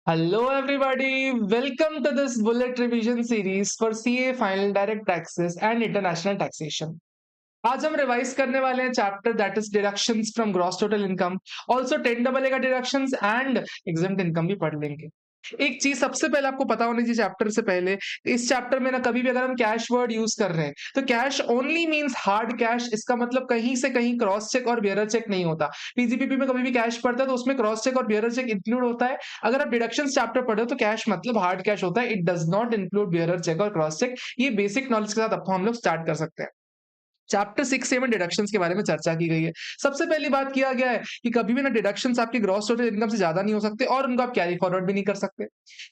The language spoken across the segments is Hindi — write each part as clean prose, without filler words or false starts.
Hello, everybody. Welcome to this bullet revision series for CA Final Direct Taxes and International Taxation. आज हम रिवाइज करने वाले हैं chapter that is deductions from gross total income, also 10AA का डिडक्शंस एंड एग्जम्प्ट इनकम भी पढ़ लेंगे। एक चीज सबसे पहले आपको पता होनी चाहिए चैप्टर से पहले, इस चैप्टर में ना कभी भी अगर हम कैश वर्ड यूज कर रहे हैं तो cash only means hard cash. इसका मतलब कहीं से कहीं क्रॉस चेक और बियरर चेक नहीं होता। पीजीपीपी में कभी भी कैश पड़ता है तो उसमें क्रॉस चेक और बियरर चेक इंक्लूड होता है। अगर आप डिडक्शंस चैप्टर पढ़े हो तो कैश मतलब हार्ड कैश होता है, it does not include bearer cheque और क्रॉस चेक। ये बेसिक नॉलेज के साथ आपको हम लोग स्टार्ट कर सकते हैं। चैप्टर 6 में डिडक्शंस के बारे में चर्चा की गई है। सबसे पहली बात किया गया है कि कभी भी ना डिडक्शंस आपकी ग्रॉस टोटल इनकम से ज्यादा नहीं हो सकते और उनको आप कैरी फॉरवर्ड भी नहीं कर सकते।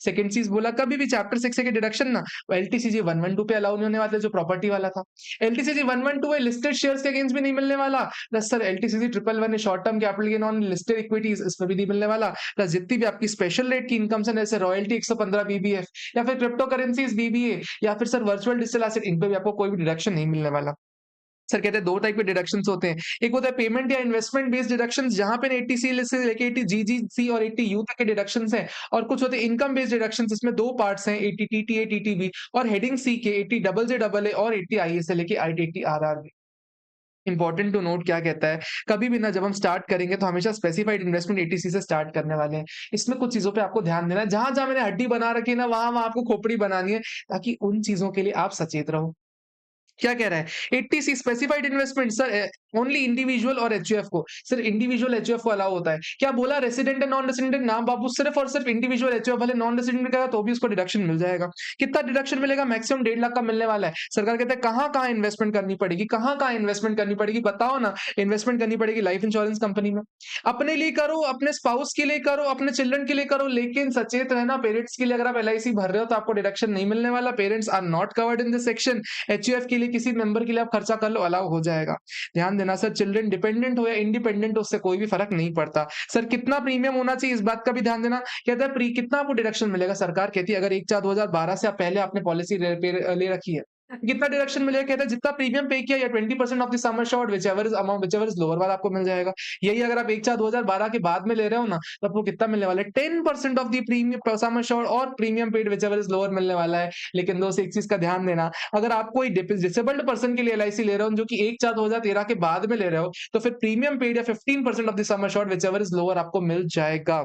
सेकंड चीज बोला, कभी भी चैप्टर 6 के डिडक्शन ना एलटीसीजी 112 पे अलाउ नहीं होने वाले, जो प्रॉपर्टी वाला था। एलटीसीजी 112 है लिस्टेड शेयर्स के अगेंस्ट भी नहीं मिलने वाला। प्लस सर एलटीसीजी 111 है short term capital gain on listed equities, इस पर भी नहीं मिलने वाला। प्लस जितनी भी आपकी स्पेशल रेट की इनकम है जैसे रॉयल्टी 115 बीबीएफ या फिर क्रिप्टो करेंसीज बीबीए या फिर सर वर्चुअल डिजिटल एसेट, इन पे भी आपको कोई भी डिडक्शन नहीं मिलने वाला। सर कहते हैं दो टाइप के डिडक्शंस होते हैं, एक होता है पेमेंट या इन्वेस्टमेंट बेस्ड डिडक्शंस जहां पे 80C से लेके 80GGC और 80U तक के डिडक्शंस हैं, और कुछ होते हैं इनकम बेस्ड डिडक्शंस। इसमें दो पार्ट्स हैं, 80TTA TTB और हेडिंग सी के 80JJAA और 80IA से लेके 80RR। इंपॉर्टेंट टू नोट क्या कहता है, कभी भी ना जब हम स्टार्ट करेंगे तो हमेशा स्पेसिफाइड इन्वेस्टमेंट 80C से स्टार्ट करने वाले हैं। इसमें कुछ चीजों पे आपको ध्यान देना है, जहां जहां मैंने हड्डी बना रखी है ना वहां वहां आपको खोपड़ी बनानी है, ताकि उन चीजों के लिए आप सचेत रहो। क्या कह रहा है 80C specified investment sir only individual और एचयूएफ को, सिर्फ इंडिविजुअल एचयूएफ को अलाउ होता है। क्या बोला, रेसिडेंट एंड नॉन रेसिडेंट नाम बाबू, सिर्फ और सिर्फ इंडिविजुअल एचयूएफ वाले नॉन रेसिडेंट का तो भी उसको डिडक्शन मिल जाएगा। कितना डिडक्शन मिलेगा, मैक्सिमम 1.5 लाख का मिलने वाला है। सरकार कहते हैं कहां कहां इन्वेस्टमेंट करनी पड़ेगी, कहां कहां इन्वेस्टमेंट करनी पड़ेगी बताओ ना। इन्वेस्टमेंट करनी पड़ेगी लाइफ इंश्योरेंस कंपनी में, अपने लिए करो, अपने स्पाउस के लिए करो, अपने चिल्ड्रन के लिए करो, लेकिन सचेत रहना पेरेंट्स के लिए अगर आप एलआईसी भर रहे हो तो आपको डिडक्शन नहीं मिलने वाला। Parents are not covered in this section. HUF के लिए किसी मेंबर के लिए आप खर्चा कर लो, अलाउ हो जाएगा। ध्यान देना सर, चिल्ड्रन डिपेंडेंट हो या इंडिपेंडेंट हो उससे कोई भी फर्क नहीं पड़ता। सर कितना प्रीमियम होना चाहिए इस बात का भी ध्यान देना। कहता है प्री कितना आपको डिडक्शन मिलेगा, सरकार कहती है अगर 1/4/2012 से आप पहले आपने पॉलिसी ले रखी है कितना डिडक्शन मिलेगा, कहता है जितना प्रीमियम पे किया या 20% of the sum assured whichever is amount whichever is lower वाला आपको मिल जाएगा। यही अगर आप 1/4/2012 के बाद में ले रहे हो ना तो आपको कितना मिलने वाला है, 10% off the premium sum assured और premium paid whichever is lower मिलने वाला है। लेकिन दोस्त एक चीज का ध्यान देना, अगर आप कोई डिसेबल्ड पर्सन के लिए एलआईसी ले रहे हो जो कि 1/4/2013 के बाद में ले रहे हो तो फिर प्रीमियम पेड या 15% of the sum assured whichever is lower आपको मिल जाएगा।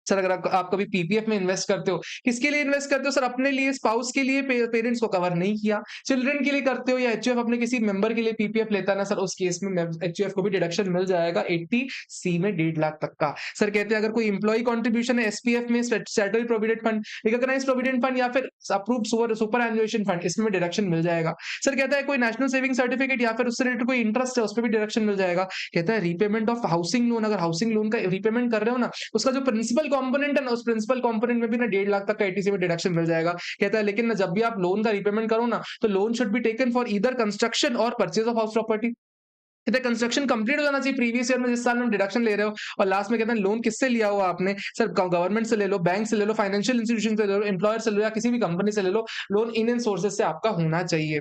सर अगर आप कभी पीपीएफ में इन्वेस्ट करते हो, किसके लिए इन्वेस्ट करते हो सर, अपने लिए, स्पाउस के लिए, पेरेंट्स को कवर नहीं किया। चिल्ड्रन के लिए करते हो या एचयूएफ अपने किसी मेंबर के लिए पीपीएफ लेता है ना सर, उस केस में एचयूएफ को भी डिडक्शन मिल जाएगा 80C में 1.5 लाख तक का। सर कहते हैं अगर कोई इंप्लॉय कंट्रीब्यूशन है एसपीएफ में, statutory provident fund, recognised provident fund या फिर अप्रूव्ड सुपर एन्युएशन फंड, इसमें डिडक्शन मिल जाएगा। सर कहता है कोई नेशनल सेविंग सर्टिफिकेट या फिर उससे रिलेटेड कोई इंटरेस्ट है उस पर भी डिडक्शन मिल जाएगा। कहता है रीपेमेंट ऑफ हाउसिंग लोन, अगर हाउसिंग लोन का रीपेमेंट कर रहे हो ना उसका जो प्रिंसिपल कंपोनेंट है ना उस प्रिंसिपल कंपोनेंट में भी ना 1.5 लाख तक का एटीसी में डिडक्शन मिल जाएगा। कहता है लेकिन ना जब भी आप लोन का रीपेमेंट करो ना तो loan should be taken for either construction और परचेज ऑफ हाउस प्रॉपर्टी। कहते हैं कंस्ट्रक्शन कंप्लीट हो जाना चाहिए प्रीवियस ईयर में जिस साल में डिडक्शन ले रहे हो, और लास्ट में कहते हैं लोन किससे लिया हुआ आपने, सर गवर्नमेंट से ले लो, बैंक से ले लो, फाइनेंशियल इंस्टीट्यूशन से ले लो, एम्प्लॉयर से ले लो या किसी भी कंपनी से ले लो, लोन इन सोर्सेज से आपका होना चाहिए।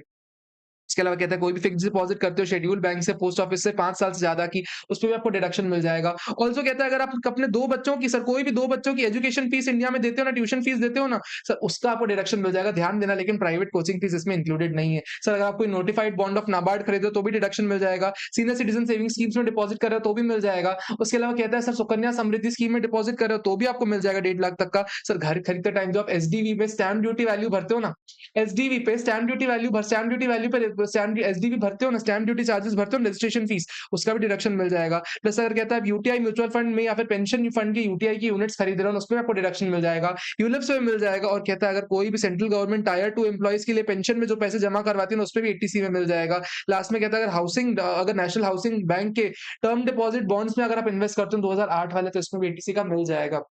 इसके अलावा कहता है कोई भी फिक्स डिपॉजिट करते हो शेड्यूल बैंक से, पोस्ट ऑफिस से 5 साल से ज्यादा की, उस पे भी आपको डिडक्शन मिल जाएगा। ऑल्सो कहता है अगर आप अपने 2 बच्चों की, सर कोई भी 2 बच्चों की एजुकेशन फीस इंडिया में देते हो ना, ट्यूशन फीस देते हो ना सर, उसका आपको डिडक्शन मिल जाएगा। ध्यान देना लेकिन प्राइवेट कोचिंग फीस इसमें इंक्लूडेड नहीं है। सर अगर आप कोई नोटिफाइड बॉन्ड ऑफ नाबार्ड खरीदे हो तो भी डिडक्शन मिल जाएगा। सीनियर सिटीजन सेविंग स्कीम्स में डिपॉजिट कर रहे हो तो भी मिल जाएगा। उसके अलावा कहता है सर सुकन्या समृद्धि स्कीम में डिपॉजिट कर रहे हो तो भी आपको मिल जाएगा 1.5 लाख तक का। सर घर खरीदते टाइम जो आप एसडीवी पे स्टैम्प ड्यूटी वैल्यू भरते हो ना, एसडीवी पे स्टैम्प ड्यूटी वैल्यू भर स्टैम्प ड्यूटी वैल्यू पे स्टैम्प एसडीवी भरते हो ना, स्टैम्प ड्यूटी चार्जेस भरते हो, रजिस्ट्रेशन फीस, उसका भी डिडक्शन मिल जाएगा। प्लस अगर कहता है यूटीआई म्यूचुअल फंड में या फिर पेंशन फंड की यूटीआई की यूनिट्स खरीद रहे हो उसमें आपको डिडक्शन मिल जाएगा, यूलिप्स में मिल जाएगा। और कहता है अगर कोई भी सेंट्रल गवर्नमेंट टायर 2 एम्प्लॉइज के लिए पेंशन में जो पैसे जमा करवाती है उस पर भी 80C में मिल जाएगा। लास्ट में कहता है अगर हाउसिंग, अगर नेशनल हाउसिंग बैंक के टर्म डिपॉजिट बॉन्ड्स में अगर आप इन्वेस्ट करते हो 2008 वाले तो इसमें भी 80C का मिल जाएगा।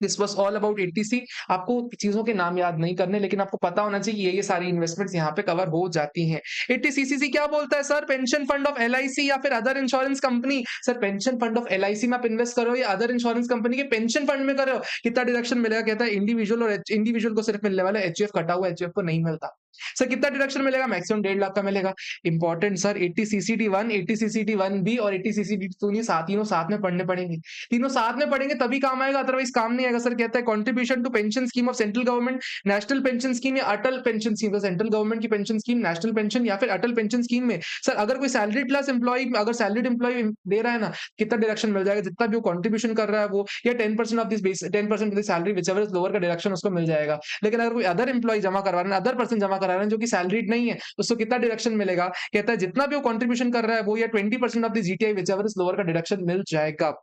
This was all about 80C। आपको चीजों के नाम याद नहीं करने, लेकिन आपको पता होना चाहिए ये सारी इन्वेस्टमेंट्स यहाँ पे कवर हो जाती हैं। 80CCC क्या बोलता है sir, pension fund of LIC या फिर other insurance company. Sir pension fund of LIC में आप इन्वेस्ट करो या अदर इंश्योरेंस कंपनी के पेंशन फंड में करो, कितना डिडक्शन मिलेगा, कहता है इंडिविजुअल, और इंडिविजुअल को सिर्फ मिलने वाला है, एचयूएफ कटा हुआ एचयूएफ को नहीं मिलता। सर कितना डिडक्शन मिलेगा? मैक्सिमम 1.5 लाख का मिलेगा। Important sir, 80 CCD 1, 80 CCD 1 B और 80 सीसीटी 2, ये तीनों साथ में पढ़ने पड़ेंगे। तीनों साथ में पढ़ेंगे तभी काम आएगा, अदरवाइज काम नहीं आएगा। सर कहता है contribution to pension scheme of central government, national pension scheme या अटल पेंशन स्कीम। तो सेंट्रल गवर्नमेंट की पेंशन स्कीम, नेशनल पेंशन या फिर अटल पेंशन स्कीम में सर अगर कोई सैलरीड क्लास एम्प्लॉय, अगर सैलरीड एम्प्लॉय दे रहा है ना, कितना डिडक्शन मिल जाएगा? जितना भी वो कंट्रीब्यूशन कर रहा है वो, या 10% of this base, 10% off the salary whichever is lower का डिडक्शन उसको मिल जाएगा। लेकिन अगर कोई अदर एम्प्लॉय जमा करवा रहे हैं, अदर पर्सन जमा करा रहे हैं जो कि सैलरीड नहीं है, उसको कितना डिडक्शन मिलेगा? कहता है जितना भी वो कंट्रीब्यूशन कर रहा है वो, या 20% of the GTI whichever is lower का डिडक्शन मिल जाएगा।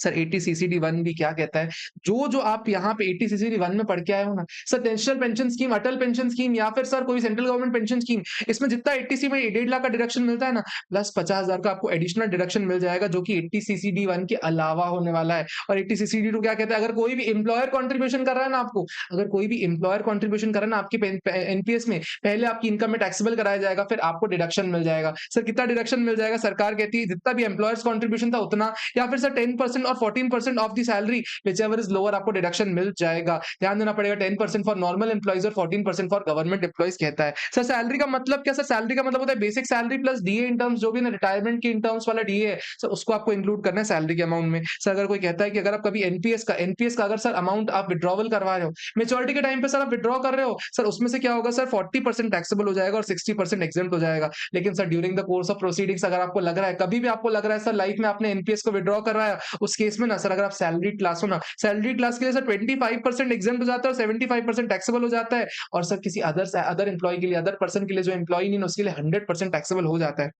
सर 80 सीसीडी 1 भी क्या कहता है? जो आप यहाँ पे 80 सीसीडी 1 में पढ़ के आए हो ना, सर नेशनल पेंशन स्कीम, अटल पेंशन स्कीम या फिर सर कोई सेंट्रल गवर्नमेंट पेंशन स्कीम, इसमें जितना 80 सी में 1.5 लाख का डिडक्शन मिलता है ना, प्लस 50,000 का आपको एडिशनल डिडक्शन मिल जाएगा, जो कि 80 सीसीडी 1 के अलावा होने वाला है। और 80 सीसीडी 2 क्या कहता है? अगर कोई भी एम्प्लॉयर कंट्रीब्यूशन कर रहा है ना आपको, अगर कोई भी एम्प्लॉयर कंट्रीब्यूशन कर रहा है ना आपके एनपीएस में, पहले आपकी इनकम में टैक्सेबल कराया जाएगा, फिर आपको डिडक्शन मिल जाएगा। सर कितना डिडक्शन मिल जाएगा? सरकार कहती है जितना भी एम्प्लॉयर्स कंट्रीब्यूशन था उतना, या फिर सर 10% और 14% of the salary whichever is lower, आपको डिडक्शन मिल जाएगा। ध्यान देना पड़ेगा, 10% फॉर नॉर्मल एम्प्लॉइज और 14% फॉर गवर्नमेंट एम्प्लॉइज कहता है। सर सैलरी का मतलब क्या? सर सैलरी का मतलब होता है basic salary plus DA in terms, जो भी ना रिटायरमेंट के इन टर्म्स वाला डीए है, सर उसको आपको इंक्लूड करना है सैलरी के अमाउंट में। सर अगर कोई कहता है कि अगर आप कभी एनपीएस का अगर सर अमाउंट आप विड्रॉवल करवा रहे हो, मेच्योरिटी के टाइम पे सर आप विड्रॉ कर रहे हो, सर उसमें से क्या होगा? सर 40% टैक्सेबल हो जाएगा और 60% एग्जेम्प्ट हो जाएगा। लेकिन sir during the course of proceedings अगर आपको लग रहा है, कभी भी आपको लग रहा है सर लाइफ में आपने एनपीएस को विड्रॉ करवाया, उस केस में ना सर, अगर आप सैलरी क्लास हो ना, सैलरी क्लास के लिए सर 25% एग्जेम्प्ट हो जाता है और 75% टैक्सेबल हो जाता है। और सर किसी अदर एम्प्लॉय के लिए, अदर पर्सन के लिए जो एम्प्लॉय नहीं है उसके लिए 100% टैक्सेबल हो जाता है।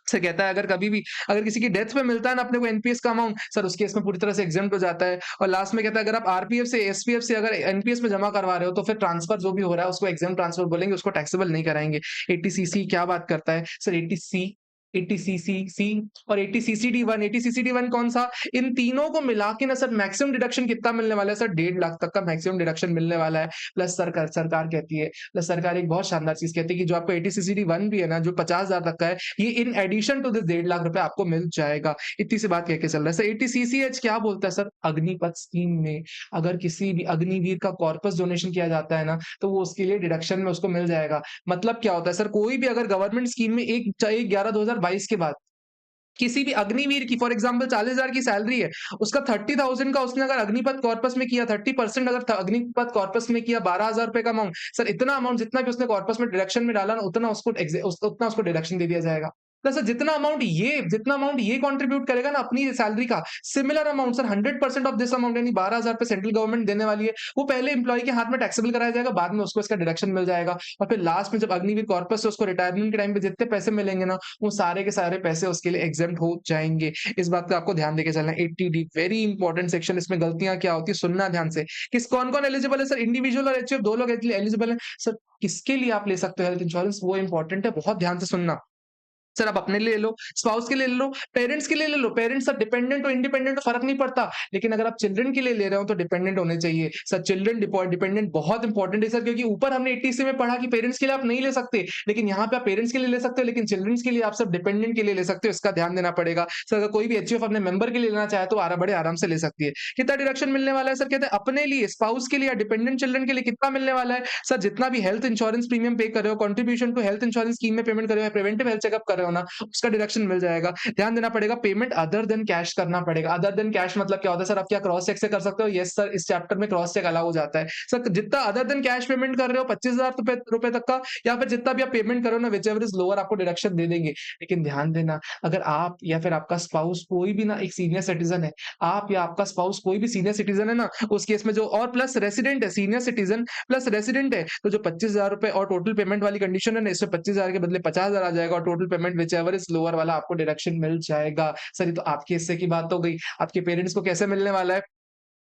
सर कहता है अगर कभी भी, अगर किसी की डेथ पे मिलता है ना अपने को एनपीएस का अमाउंट, सर उस केस में पूरी तरह से एग्जेम्प्ट हो जाता है। और लास्ट में कहता है अगर आप आरपीएफ से, एसपीएफ से अगर एनपीएस में जमा करवा रहे हो, तो फिर ट्रांसफर जो भी हो रहा है उसको एग्जाम ट्रांसफर बोलेंगे, उसको टैक्सेबल नहीं कराएंगे। 80 सीसी क्या बात करता है? सर 80 सीसी और 80 सीसीडी 1, 80 सीसीडी 1 कौन सा? इन तीनों को मिला के ना सर मैक्सिमम डिडक्शन कितना मिलने वाला है? सर 1.5 लाख तक का मैक्सिमम डिडक्शन मिलने वाला है। प्लस सरकार कहती है, प्लस सरकार एक बहुत शानदार चीज कहती है कि जो आपको 80 सीसीडी 1 भी है ना, जो 50,000 तक का है, ये in addition to this 1.5 lakh रुपए आपको मिल जाएगा। इतनी सी बात कह के चल रहा है। सर 80 सीसीएच क्या बोलता है? सर अग्निपथ स्कीम में अगर किसी भी अग्निवीर का कॉर्पस डोनेशन किया जाता है ना, तो वो उसके लिए डिडक्शन में उसको मिल जाएगा। मतलब क्या होता है सर? कोई भी अगर गवर्नमेंट स्कीम में 1/11/2022 के बाद किसी भी अग्निवीर की फॉर एग्जांपल 40,000 की सैलरी है, उसका 30,000 का उसने अगर अग्निपथ कॉर्पस में किया, 30% अगर अग्निपथ कॉर्पस में किया 12,000 रुपए का अमाउंट, सर इतना अमाउंट जितना भी उसने कॉर्पस में डिडक्शन में डाला ना, उतना उसको डिडक्शन दे दिया जाएगा। तो सर जितना अमाउंट ये कंट्रीब्यूट करेगा ना अपनी सैलरी का, similar amount sir 100% of this amount यानी 12,000 रुपए सेंट्रल गवर्नमेंट देने वाली है, वो पहले एम्प्लॉय के हाथ में टैक्सेबल कराया जाएगा, बाद में उसको इसका डिडक्शन मिल जाएगा। और फिर लास्ट में जब अग्निवीर कॉर्पस से उसको रिटायरमेंट के टाइम पे जितने पैसे मिलेंगे ना, वो सारे के सारे पैसे उसके लिए एग्जेम्प्ट हो जाएंगे। इस बात का आपको ध्यान देके चलना है। 80D वेरी इंपॉर्टेंट सेक्शन, इसमें गलतियां क्या होती है सुनना ध्यान से। किस कौन कौन एलिजिबल है? सर इंडिविजुअल और एचयूएफ दो लोग एलिजिबल है। सर किसके लिए आप ले सकते हो हेल्थ इंश्योरेंस, वो इंपॉर्टेंट है, बहुत ध्यान से सुनना। सर आप अपने लिए ले लो, स्पाउस के लिए ले लो, पेरेंट्स के लिए ले लो। पेरेंट्स सर डिपेंडेंट हो इंडिपेंडेंट हो फर्क नहीं पड़ता, लेकिन अगर आप चिल्ड्रन के लिए ले रहे हो तो डिपेंडेंट होने चाहिए। सर चिल्ड्रन डिपेंडेंट बहुत इंपॉर्टेंट है सर, क्योंकि ऊपर हमने 80 में पढ़ा कि पेरेंट्स के लिए आप नहीं ले सकते, लेकिन यहाँ पे आप पेरेंट्स के लिए ले सकते हो, लेकिन चिल्ड्रन के लिए आप सब डिपेंडेंट के लिए ले सकते हो, इसका ध्यान देना पड़ेगा। सर अगर कोई भी एचयूएफ अपने मेंबर के लिए लेना चाहे तो बड़े आराम से ले सकती है। कितना डिडक्शन मिलने वाला है? सर कहते हैं अपने लिए, स्पाउस के लिए या डिपेंडेंट चिल्ड्रन के लिए कितना मिलने वाला है? सर जितना भी हेल्थ इंश्योरेंस प्रीमियम पे कर रहे हो, contribution to health insurance scheme में पेमेंट कर रहे हो, प्रिवेंटिव हेल्थ चेकअप कर रहे हो ना, उसका डिडक्शन मिल जाएगा। ध्यान देना पड़ेगा, पेमेंट अदर देन कैश करना पड़ेगा। अदर देन कैश मतलब क्या होता है? सर आप क्या क्रॉस चेक से कर सकते हो? यस सर, इस चैप्टर में क्रॉस चेक अलाउ हो जाता है। सर जितना अदर देन कैश पेमेंट कर रहे हो 25,000 रुपए तक का, या फिर जितना भी आप पेमेंट करो ना, विच एवर इज लोअर, आपको डिडक्शन दे देंगे। लेकिन ध्यान देना, अगर आप या फिर आपका स्पाउस कोई भी ना एक सीनियर सिटीजन है, आप या आपका स्पाउस कोई भी सीनियर सिटीजन है ना, उस केस में जो और प्लस रेसिडेंट है, सीनियर सिटीजन प्लस रेसिडेंट है, तो जो 25,000 रुपए और टोटल पेमेंट वाली कंडीशन है ना, इसमें 25,000 के बदले 50,000 आ जाएगा और total payment which ever is lower वाला आपको डिडक्शन मिल जाएगा। सर ये तो आपके हिस्से की बात हो गई, आपके पेरेंट्स को कैसे मिलने वाला है?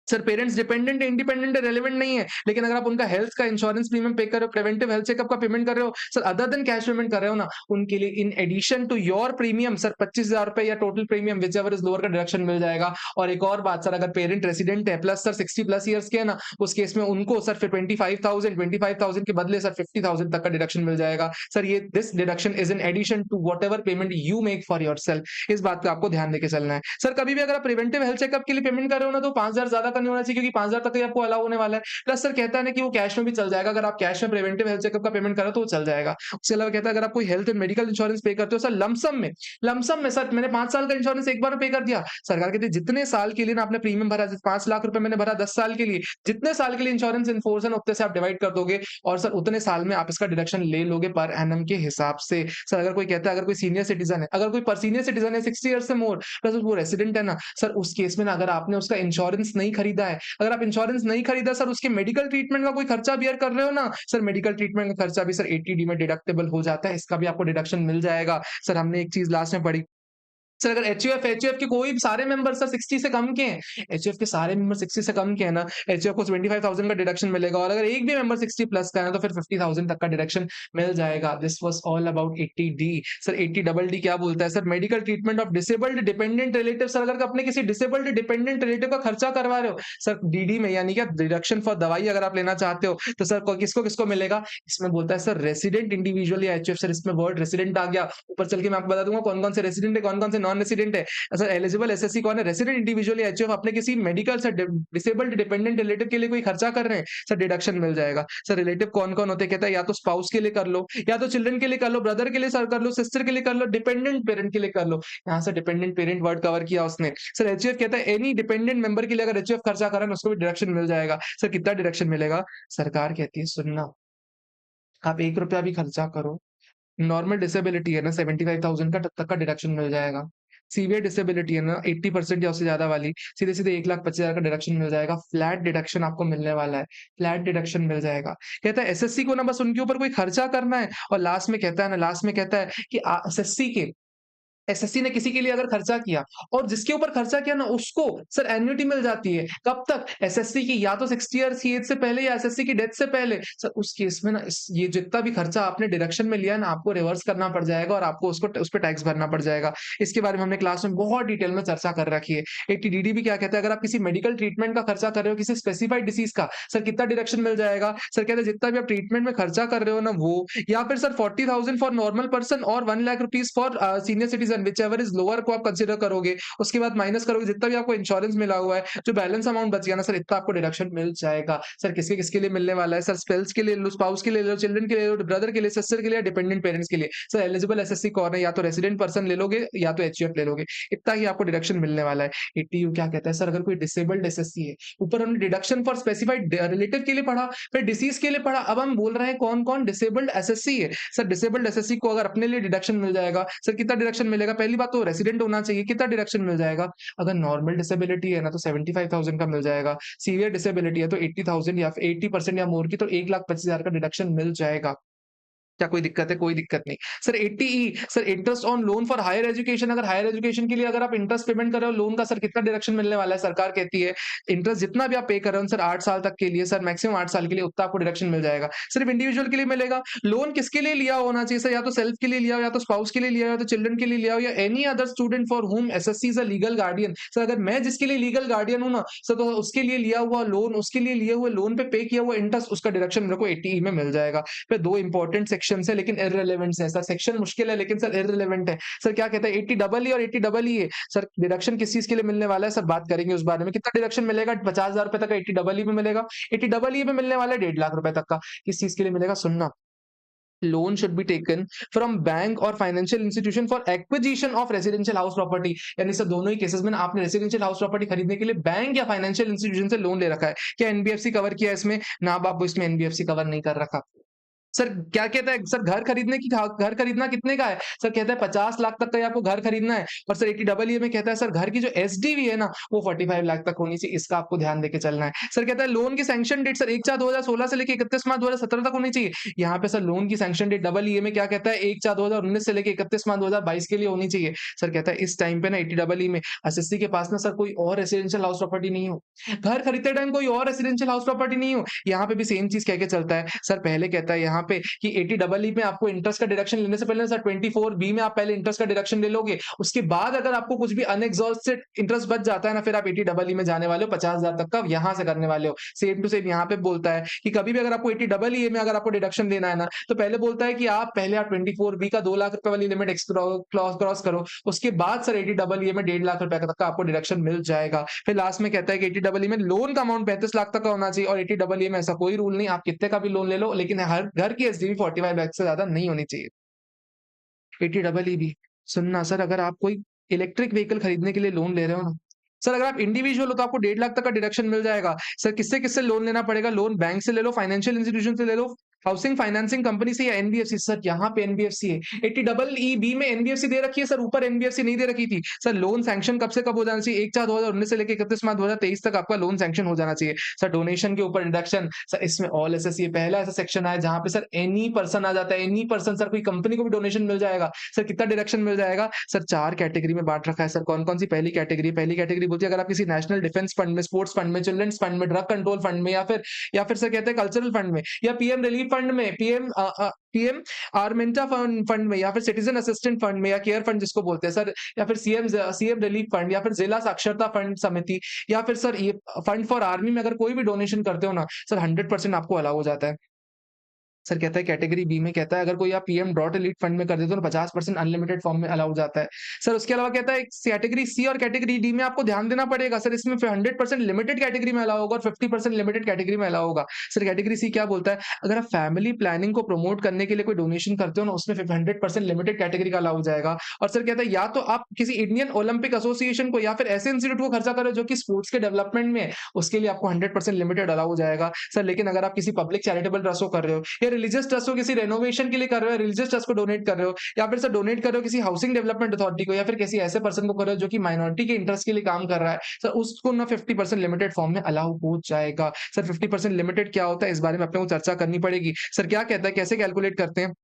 सर पेरेंट्स डिपेंडेंट है, इंडिपेंडेंट है, रेलेवेंट नहीं है, लेकिन अगर आप उनका हेल्थ का इंश्योरेंस प्रीमियम पे कर रहे हो, प्रिवेंटिव हेल्थ चेकअप का पेमेंट कर रहे हो, sir other than cash payment कर रहे हो ना, उनके लिए in addition to your premium sir 25,000 रुपए या total premium whichever is lower का डिडक्शन मिल जाएगा। और एक और बात सर, अगर पेरेंट रेसिडेंट है प्लस सर 60+ ईयर्स के है ना, उस केस में उनको सर फिर 25,000 के बदले सर 50,000 तक का डिडक्शन मिल जाएगा। सर ये this deduction is in addition to whatever payment you make for yourself. इस बात का आपको ध्यान देके चलना है। सर कभी भी अगर आप प्रिवेंटिव हेल्थ चेकअप के लिए पेमेंट कर रहे हो ना, तो 5,000 ज्यादा का नहीं होना चाहिए क्योंकि 5,000 तक ही आपको अलाउ होने वाला है। प्लस सर कहता है ना कि वो कैश में भी चल जाएगा, अगर आप कैश में प्रिवेंटिव हेल्थ चेकअप का पेमेंट करो तो वो चल जाएगा। उसके अलावा कहता है अगर आप कोई हेल्थ एंड मेडिकल इंश्योरेंस पे करते हो सर लमसम में सर मैंने 5 साल का इंश्योरेंस एक बार में पे कर दिया। सरकार कहती है जितने साल के लिए ना आपने प्रीमियम भरा, जैसे 5 लाख रुपए मैंने भरा 10 साल के लिए, जितने साल के लिए इंश्योरेंस इन फोर्स है ना उतने से आप डिवाइड कर दोगे और सर उतने साल में आप इसका डिडक्शन ले लोगे पर एनम के हिसाब से। सर अगर कोई कहता है अगर कोई सीनियर सिटीजन है, अगर कोई पर सीनियर सिटीजन है 60 ईयर्स से मोर प्लस वो रेसिडेंट है ना सर, उस केस में ना अगर आपने उसका इंश्योरेंस नहीं खरीदा है, अगर आप इंश्योरेंस नहीं खरीदा सर, उसके मेडिकल ट्रीटमेंट का कोई खर्चा बियर कर रहे हो ना सर, मेडिकल ट्रीटमेंट का खर्चा भी सर 80D में डिडक्टेबल हो जाता है, इसका भी आपको डिडक्शन मिल जाएगा। सर हमने एक चीज लास्ट में पढ़ी, सर अगर एचयूएफ के कोई सारे मेंबर सर 60 से कम के हैं, एचयूएफ के सारे मेंबर 60 से कम के हैं ना, एचयूएफ को 25,000 का डिडक्शन मिलेगा और अगर एक भी मेंबर 60 प्लस का है ना तो फिर 50,000 तक का डिडक्शन मिल जाएगा। This was all about 80D। Sir 80DD क्या बोलता है sir, medical treatment of disabled dependent relative. Sir अगर अपने किसी डिसेबल्ड डिपेंडेंट रिलेटिव का खर्चा करवा रहे हो सर डीडी में, यानी क्या डिडक्शन फॉर दवाई अगर आप लेना चाहते हो तो सर किसको किसको मिलेगा, इसमें बोलता है सर रेसिडेंट इंडिविजुअल या एचयूएफ। सर इसमें वर्ड रेसिडेंट आ गया, ऊपर चल के मैं आपको बता दूंगा कौन कौन से रेसिडेंट है कौन कौन से नॉन रेसिडेंट है। सर एलिजिबल एसएससी कौन है, रेसिडेंट इंडिविजुअल या एचयूएफ अपने किसी मेडिकल से डिसेबल्ड डिपेंडेंट रिलेटिव के लिए कोई खर्चा कर रहे हैं सर डिडक्शन मिल जाएगा। सर रिलेटिव कौन कौन होते हैं, कहता है या तो स्पाउस के लिए कर लो, या तो चिल्ड्रन के लिए कर लो, ब्रदर के लिए सर कर लो, सिस्टर के लिए कर लो, डिपेंडेंट पेरेंट के लिए कर लो। यहाँ से डिपेंडेंट पेरेंट वर्ड कवर किया उसने। सर एचयूएफ कहता है एनी डिपेंडेंट मेंबर के लिए अगर एचयूएफ खर्चा कर रहा है उसको भी डिडक्शन मिल जाएगा। सर कितना डिडक्शन मिलेगा, सरकार कहती है सुनना, आप 1 रुपया भी खर्चा करो, नॉर्मल डिसेबिलिटी है ना 75,000 का, तब तक का डिडक्शन मिल जाएगा। सीवियर डिसेबिलिटी है ना 80% या उससे ज्यादा वाली, सीधे सीधे 1,25,000 का डिडक्शन मिल जाएगा। फ्लैट डिडक्शन आपको मिलने वाला है, फ्लैट डिडक्शन मिल जाएगा। कहता है एसएससी को ना बस उनके ऊपर कोई खर्चा करना है, और लास्ट में कहता है ना, लास्ट में कहता है कि एसएससी ने किसी के लिए अगर खर्चा किया और जिसके ऊपर खर्चा किया ना उसको सर एन्युटी मिल जाती है। कब तक, एसएससी की या तो 60 ईयर्स की एज से पहले या एसएससी की डेथ से पहले। सर उस केस में ना ये जितना भी खर्चा आपने डिडक्शन में लिया ना आपको रिवर्स करना पड़ जाएगा और आपको उसको उस पर टैक्स भरना पड़ जाएगा। इसके बारे में हमने क्लास में बहुत डिटेल में चर्चा कर रखी है। 80DD भी क्या कहता है, अगर आप किसी मेडिकल ट्रीटमेंट का खर्चा कर रहे हो किसी स्पेसिफाइड डिसीज का, सर कितना डिडक्शन मिल जाएगा। सर कहते हैं जितना भी आप ट्रीटमेंट में खर्चा कर रहे हो ना वो, या फिर सर 40,000 फॉर नॉर्मल पर्सन और 1 lakh rupees for senior citizen, which ever is lower को आप कंसीडर करोगे, उसके बाद माइनस करोगे जितना भी आपको इंश्योरेंस मिला हुआ है, जो बैलेंस अमाउंट बच गया ना सर, इतना आपको डिडक्शन मिल जाएगा। सर किसके किसके लिए मिलने वाला है, सर स्पेल्स के लिए लो, स्पाउस के लिए लो, चिल्ड्रन के लिए लो, ब्रदर के लिए, सिस्टर के लिए, डिपेंडेंट पेरेंट्स के लिए। सर एलिजिबल एसएससी कौन है, या तो रेसिडेंट पर्सन ले लोगे या तो एचयूएफ ले लोगे, इतना ही आपको डिडक्शन मिलने वाला है। एटीयू क्या कहता है सर, अगर कोई डिसेबल्ड एसएससी है, ऊपर हमने डिडक्शन फॉर स्पेसिफाइड रिलेटिव के लिए पढ़ा, फिर डिसीज के लिए पढ़ा, अब हम बोल रहे हैं कौन कौन डिसेबल्ड एसएससी है। सर डिसेबल्ड एसएससी को अगर अपने लिए डिडक्शन मिल जाएगा, सर कितना डिडक्शन मिलेगा, पहली बात तो रेसिडेंट होना चाहिए, कितना डिडक्शन मिल जाएगा। अगर नॉर्मल डिसेबिलिटी है ना तो 75,000 का मिल जाएगा, सीवियर डिसेबिलिटी है तो 80,000 या 80% या मोर की तो 1,25,000 का डिडक्शन मिल जाएगा। क्या कोई दिक्कत है, कोई दिक्कत नहीं। Sir 80E, sir interest on loan for higher education, अगर हायर एजुकेशन के लिए अगर आप इंटरेस्ट पेमेंट कर रहे हो लोन का, सर कितना डिडक्शन मिलने वाला है। सरकार कहती है इंटरेस्ट जितना भी आप पे कर रहे हो सर 8 साल तक के लिए, सर मैक्सिमम 8 साल के लिए उतना आपको डिडक्शन मिल जाएगा। सिर्फ इंडिविजुअल के लिए मिलेगा। लोन किसके लिए लिया होना चाहिए सर, या तो सेल्फ के लिए लिया हो, या तो स्पाउस के लिए लिया हो, या तो चिल्ड्रन के लिए लिया हो, या एनी अदर स्टूडेंट फॉर हुम SSC is a legal guardian. Sir अगर मैं जिसके लिए लीगल गार्डियन हूं ना सर, तो उसके लिए लिया हुआ लोन, उसके लिए लिए हुए लोन पे किया हुआ इंटरेस्ट, उसका डिडक्शन मेरे को 80E में मिल जाएगा। फिर 2 इंपॉर्टेंट सेक्शन है लेकिन इररिलेवेंट है सर, सेक्शन मुश्किल है लेकिन सर इररिलेवेंट है। सर क्या कहता है 80EE और 80EE है सर, डिडक्शन किस चीज के लिए मिलने वाला है सर, बात करेंगे उस बारे में। कितना डिडक्शन मिलेगा, 50,000 रुपए तक का 80EE में मिलेगा। 80EE में मिलने वाला है 1.5 लाख रुपए तक का। किस चीज के लिए मिलेगा सुनना, loan should be taken from bank और financial institution for acquisition of residential house property. यानी सर दोनों ही केसेस में ना आपने रेसिडेंशियल हाउस प्रॉपर्टी खरीदने के लिए बैंक या फाइनेंशियल इंस्टीट्यूशन से लोन ले रखा है। क्या एनबीएफसी कवर किया है इसमें, ना बाबू इसमें एनबीएफसी कवर नहीं कर रखा। सर क्या कहता है सर, घर खरीदना कितने का है, सर कहता है 50 लाख तक का ही आपको घर खरीदना है। और सर 80EE में कहता है सर घर की जो एसडीवी है ना वो 45 लाख तक होनी चाहिए, इसका आपको ध्यान देके चलना है। सर कहता है लोन की सैंक्शन डेट सर 1/4/2016 से लेकर 31 मार्च 2017 तक होनी चाहिए। यहाँ पे सर लोन की सैंक्शन डेट EE में क्या कहता है 1/4/2019 से लेकर 31 मार्च 2022 के लिए होनी चाहिए। सर कहता है इस टाइम पे ना 80EE में एसएससी के पास ना सर कोई और रेसिडेंशियल हाउस प्रॉपर्टी नहीं हो, घर खरीदते टाइम कोई और रेसिडेंशियल हाउस प्रॉपर्टी नहीं हो। यहाँ पे भी सेम चीज कह के चलता है सर, पहले कहता है यहाँ पे कि 80 में आपको इंटरेस्ट का डिडक्शन लेने से पहले सर 24B में आप पहले इंटरेस्ट का डिडक्शन ले लोगे, उसके बाद अगर आपको कुछ भी अनएग्जॉस्टेड इंटरेस्ट बच जाता है ना, फिर आप 80 में जाने वाले हो, 50,000 तक का यहाँ से करने वाले हो। सेम टू सेम यहाँ पे बोलता है कि कभी भी अगर आपको 80 में अगर आपको डिडक्शन लेना है ना, तो पहले बोलता है कि आप पहले आप 24B का 2 लाख रुपए वाली लिमिट क्रॉस करो, उसके बाद सर 80 में 1.5 लाख रुपए तक का आपको डिडक्शन मिल जाएगा। फिर लास्ट में कहता है कि 80 में लोन का अमाउंट 35 लाख तक का होना चाहिए, और 80 में ऐसा कोई रूल नहीं, आप कितने का भी लोन ले लो, लेकिन हर घर की एसडीवी 45 लाख से ज्यादा नहीं होनी चाहिए। 80 भी सुनना सर, अगर आप कोई इलेक्ट्रिक व्हीकल खरीदने के लिए लोन ले रहे हो ना, सर अगर आप इंडिविजुअल हो तो आपको 1.5 लाख तक का डिडक्शन मिल जाएगा। सर किससे किससे लोन लेना पड़ेगा? लोन बैंक से ले लो, फाइनेंशियल इंस्टीट्यूशन से ले लो, हाउसिंग फाइनेंसिंग कंपनी से, या एनबीएफसी। सर यहाँ पे एनबीएफसी है, 80EE में एनबीएफसी दे रखी है सर, ऊपर एनबीएफसी नहीं दे रखी थी। सर लोन सैंक्शन कब से कब हो जाना चाहिए? 1/4/2019 से लेकर 31 मार्च 2023 तक आपका लोन सैंक्शन हो जाना चाहिए। सर डोनेशन के ऊपर डिडक्शन, सर इसमें ऑल एसएस पहला ऐसा सेक्शन है जहां पे सर एनी पर्सन आ जाता है, एनी पर्सन, सर कोई कंपनी को भी डोनेशन मिल जाएगा। सर कितना डिडक्शन मिल जाएगा? सर 4 कैटेगरी में बांट रखा है। सर कौन कौन सी? पहली कैटेगरी बोलती है अगर आप किसी नेशनल डिफेंस फंड में, स्पोर्ट्स फंड में, चिल्ड्रंस फंड में, ड्रग कंट्रोल फंड में, या फिर सर कहते हैं कल्चरल फंड में, या पीएम रिलीफ फंड में, पीएम आर्मेंटा फंड में, या फिर सिटीजन असिस्टेंट फंड में, या केयर फंड जिसको बोलते हैं सर, या फिर सीएम रिलीफ फंड, या फिर जिला साक्षरता फंड समिति, या फिर सर ये फंड फॉर आर्मी में अगर कोई भी डोनेशन करते हो ना, सर 100% आपको अलाउ हो जाता है। सर कहता है कैटेगरी बी में कहता है अगर कोई आप पीएम डॉट एलीट फंड में कर देते हो तो 50% अनलिमिटेड फॉर्म में अलाउ जाता है। सर उसके अलावा कहता है कैटेगरी सी और कैटेगरी डी में आपको ध्यान देना पड़ेगा। सर इसमें 100% लिमिटेड कैटेगरी में अलाउ होगा और 50% लिमिटेड कैटेगरी में अलाउ होगा। सर कैटेगरी सी क्या बोलता है? अगर आप फैमिली प्लानिंग को प्रमोट करने के लिए कोई डोनेशन करते हो ना, उसमें 100% लिमिटेड कैटेगरी का अलाउ जाएगा। और सर कहता है या तो आप किसी इंडियन ओलंपिक एसोसिएशन को या फिर ऐसे इंस्टीट्यूट को खर्चा करो जो कि स्पोर्ट्स के डेवलपमेंट में है, उसके लिए आपको 100% लिमिटेड अलाउ हो जाएगा। सर लेकिन अगर आप किसी पब्लिक चैरिटेबल ट्रस्ट को कर रहे हो, या रिलीजियस ट्रस्ट को किसी रेनोवेशन के लिए कर रहे हो, रिलीजियस ट्रस्ट को डोनेट कर रहे हो, या फिर सर डोनेट कर रहे हो किसी हाउसिंग डेवलपमेंट अथॉरिटी को, या फिर किसी ऐसे पर्सन को कर रहे हो जो कि माइनॉरिटी के इंटरेस्ट के लिए काम कर रहा है, सर उसको ना 50% लिमिटेड फॉर्म में अलाउ हो जाएगा। सर 50% लिमिटेड क्या होता है, इस बारे में अपने को चर्चा करनी पड़ेगी। सर क्या कहता है, कैसे कैलकुलेट करते हैं?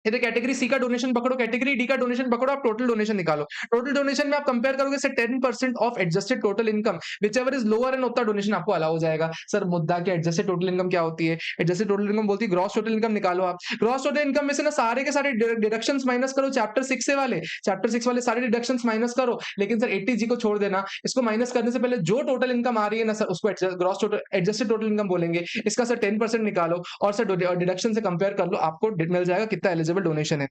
इधर कैटेगरी सी का डोनेशन पकड़ो, कैटेगरी डी का डोनेशन पकड़ो, आप टोटल डोनेशन निकालो। टोटल डोनेशन में आप कंपेयर करोगे sir 10% of adjusted total income whichever is lower and उतना डोनेशन आपको अलाउ हो जाएगा। सर मुद्दा क्या, एडजस्टेड टोटल इनकम क्या होती है? एडजस्टेड टोटल इनकम बोलती है ग्रॉस टोटल इनकम निकालो आप। ग्रॉस टोटल इनकम में से ना सारे के सारे डिडक्शंस माइनस करो, चैप्टर 6 वाले सारे डिडक्शंस माइनस करो, लेकिन सर 80G को छोड़ देना। इसको माइनस करने से पहले जो टोटल इनकम आ रही है ना सर, उसको gross total adjusted total income बोलेंगे। इसका सर 10% निकालो और सर डिडक्शन से कंपेयर कर लो, आपको मिल जाएगा कितना एलिजिबल डोनेशन है।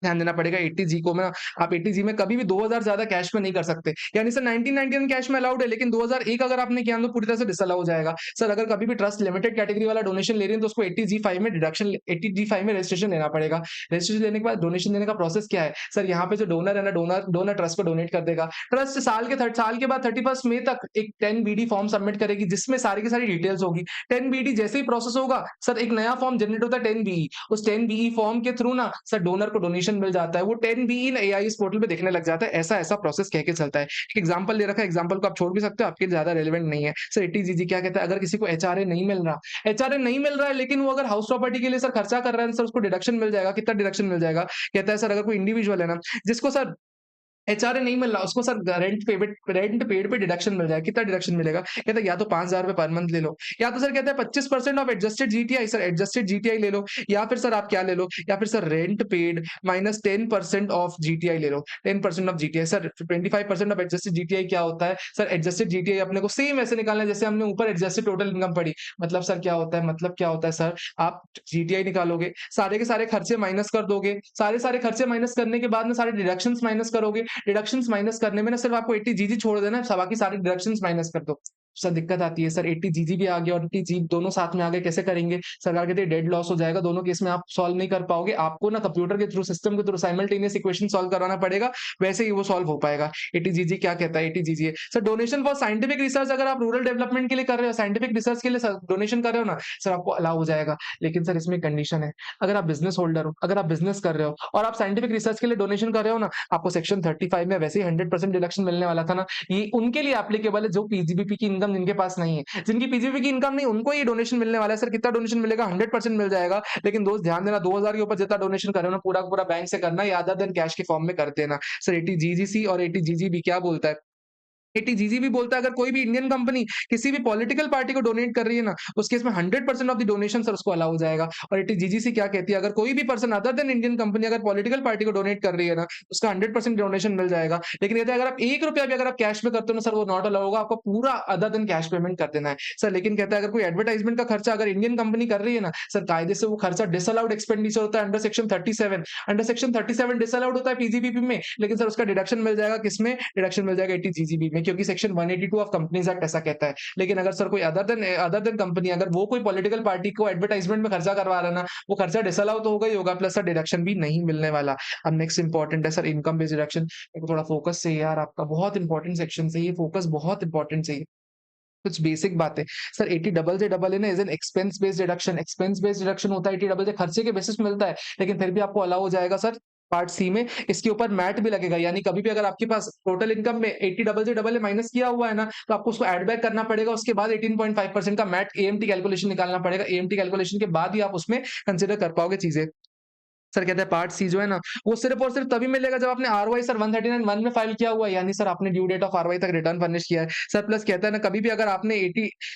ध्यान देना पड़ेगा 80G को ना, आप 80G में कभी भी 2000 ज्यादा कैश में नहीं कर सकते। यानी सर 1999 कैश में अलाउड है, लेकिन 2001 अगर आपने किया तो पूरी तरह से डिसअलाउ हो जाएगा। सर अगर कभी भी ट्रस्ट लिमिटेड कैटेगरी वाला डोनेशन ले रही है तो उसको 80G5 में डिडक्शन, 80G5 में रजिस्ट्रेशन लेना पड़ेगा। रजिस्ट्रेशन लेने के बाद डोनेशन देने का प्रोसेस क्या है? सर यहाँ पे जो डोनर है ना, डोनर ट्रस्ट को डोनेट कर देगा। ट्रस्ट साल के बाद 31 मई तक एक 10BD फॉर्म सबमिट करेगी जिसमें सारी की सारी डिटेल्स होगी। 10BD जैसे ही प्रोसेस होगा सर, एक नया फॉर्म जनरेट होता है 10BE। उस 10BE फॉर्म के थ्रू ना सर डोनर को डोनेशन मिल जाता है, वो 10BE इन एआईएस पोर्टल पे दिखने लग जाता है। ऐसा ऐसा प्रोसेस कह के चलता है। एक एग्जांपल दे रखा है, एग्जांपल को आप छोड़ भी सकते हो, आपके लिए ज्यादा रेलेवेंट नहीं है। सर 80G क्या कहता है? अगर किसी को एचआरए नहीं मिल रहा, लेकिन वो अगर हाउस प्रॉपर्टी के लिए सर खर्चा कर रहा है, सर उसको डिडक्शन मिल जाएगा। कितना डिडक्शन मिल जाएगा? कहता है सर अगर कोई इंडिविजुअल है ना जिसको सर एचआरए नहीं मिल रहा, उसको सर रेंट पेड पे डिडक्शन मिल जाएगा। कितना डिडक्शन मिलेगा? कहता है या तो 5,000 रुपए पर मंथ ले लो, या तो सर कहता है 25% of adjusted GTI. Sir adjusted GTI ले लो, या फिर सर आप क्या ले लो, या फिर sir rent paid minus 10% of GTI ले लो। 10% of GTI, sir 25% of adjusted GTI क्या होता है? सर एडजस्टेड जीटीआई अपने को सेम ऐसे निकालना है जैसे हमने ऊपर एडजस्टेड टोटल इनकम पढ़ी। मतलब सर क्या होता है, सर आप जीटीआई निकालोगे, सारे के सारे खर्चे माइनस कर दोगे, सारे खर्चे माइनस करने के बाद में सारे डिडक्शंस माइनस करोगे। डिडक्शंस माइनस करने में ना सिर्फ आपको 80G छोड़ देना है, बाकी सारे डिडक्शंस माइनस कर दो। सर दिक्कत आती है सर 80G भी आ गया और 80G दोनों साथ में आ गए, कैसे करेंगे? सरकार कहती है डेड लॉस हो जाएगा, दोनों केस में आप सॉल्व नहीं कर पाओगे, आपको ना कंप्यूटर के थ्रू, सिस्टम के थ्रू साइमल्टेनियस इक्वेशन सॉल्व कराना पड़ेगा, वैसे ही वो सॉल्व हो पाएगा। 80G क्या कहता है? 80G sir donation for scientific research, अगर आप रूरल डेवलपमेंट के लिए कर रहे हो, साइंटिफिक रिसर्च के लिए डोनेशन कर रहे हो ना सर, आपको अलाउ हो जाएगा। लेकिन सर इसमें कंडीशन है, अगर आप बिजनेस होल्डर हो, अगर आप बिजनेस कर रहे हो और आप साइंटिफिक रिसर्च के लिए डोनेशन कर रहे हो ना, आपको सेक्शन 35 में वैसे ही 100% डिडक्शन मिलने वाला था ना, ये उनके लिए एप्लीकेबल है जो पीजीबीपी की इनकम जिनके पास नहीं है। जिनकी पीजीबीपी की इनकम नहीं, उनको ये डोनेशन मिलने वाला है। सर कितना डोनेशन मिलेगा? 100% मिल जाएगा। लेकिन दोस्त ध्यान देना, 2000 के ऊपर जितना डोनेशन कर रहे हो ना, पूरा पूरा बैंक से करना या अदर देन कैश के फॉर्म में कर देना। सर 80GGC और 80GGB क्या बोलता है? एटीजीजी भी बोलता है अगर कोई भी इंडियन कंपनी किसी भी पॉलिटिकल पार्टी को डोनेट कर रही है ना, उस केस में 100% ऑफ द डोनेशन सर उसको अलाउ हो जाएगा। और एटीजीजीसी क्या कहती है, अगर कोई भी person other than Indian company अगर पॉलिटिकल पार्टी को डोनेट कर रही है ना, उसका 100% डोनेशन मिल जाएगा। लेकिन कहते हैं अगर आप 1 रुपया भी अगर आप कैश में करते हो ना सर, वो नॉट अलाउ होगा, आपको पूरा अदर देन कैश पेमेंट कर देना है। सर लेकिन कहता है अगर कोई एडवर्टाइजमेंट का खर्चा अगर इंडियन कंपनी कर रही है ना, सर कायदे से वो खर्चा डिसअलाउड एक्सपेंडिचर होता है अंडर सेक्शन 37 डिसअलाउड होता है पीजीबीपी में, लेकिन सर उसका डिडक्शन मिल जाएगा किसमें? डिडक्शन मिल जाएगा एटीजीजीबी में, क्योंकि सेक्शन 182 ऑफ कंपनीज एक्ट ऐसा कहता है। लेकिन अगर सर कोई अदर देन कंपनी अगर वो कोई पॉलिटिकल पार्टी को एडवर्टाइजमेंट में खर्चा करवा रहा है ना, वो खर्चा डिसअलाउ तो होगा ही होगा, प्लस सर डिडक्शन भी नहीं मिलने वाला। अब नेक्स्ट इंपॉर्टेंट है सर इनकम बेस्ड डिडक्शन। मेरे को थोड़ा फोकस चाहिए यार, आपका बहुत इंपॉर्टेंट सेक्शन से ये फोकस बहुत इंपॉर्टेंट चाहिए। कुछ बेसिक बातें sir, 80 double J double N is an expense based deduction. Expense based deduction होता है, 80 डबल जे खर्चे के बेसिस पे मिलता है, लेकिन फिर भी आपको अलाउ हो जाएगा सर पार्ट सी में। इसके ऊपर मैट भी लगेगा, यानी कभी भी अगर आपके पास टोटल इनकम में 80 double J double A minus किया हुआ है ना, तो आपको उसको एड बैक करना पड़ेगा। उसके बाद 18.5% का मैट एएमटी कैलकुलेशन निकालना पड़ेगा। एएमटी कैलकुलेशन के बाद ही आप उसमें कंसिडर कर पाओगे चीजें। सर कहते हैं पार्ट सी जो है ना, वो सिर्फ और सिर्फ तभी मिलेगा जब आपने आरओआई सर 139(1) में फाइल किया हुआ है, यानी सर आपने ड्यू डेट ऑफ आरओआई तक रिटर्न फर्निश किया है सर। प्लस कहता है ना कभी भी अगर आपने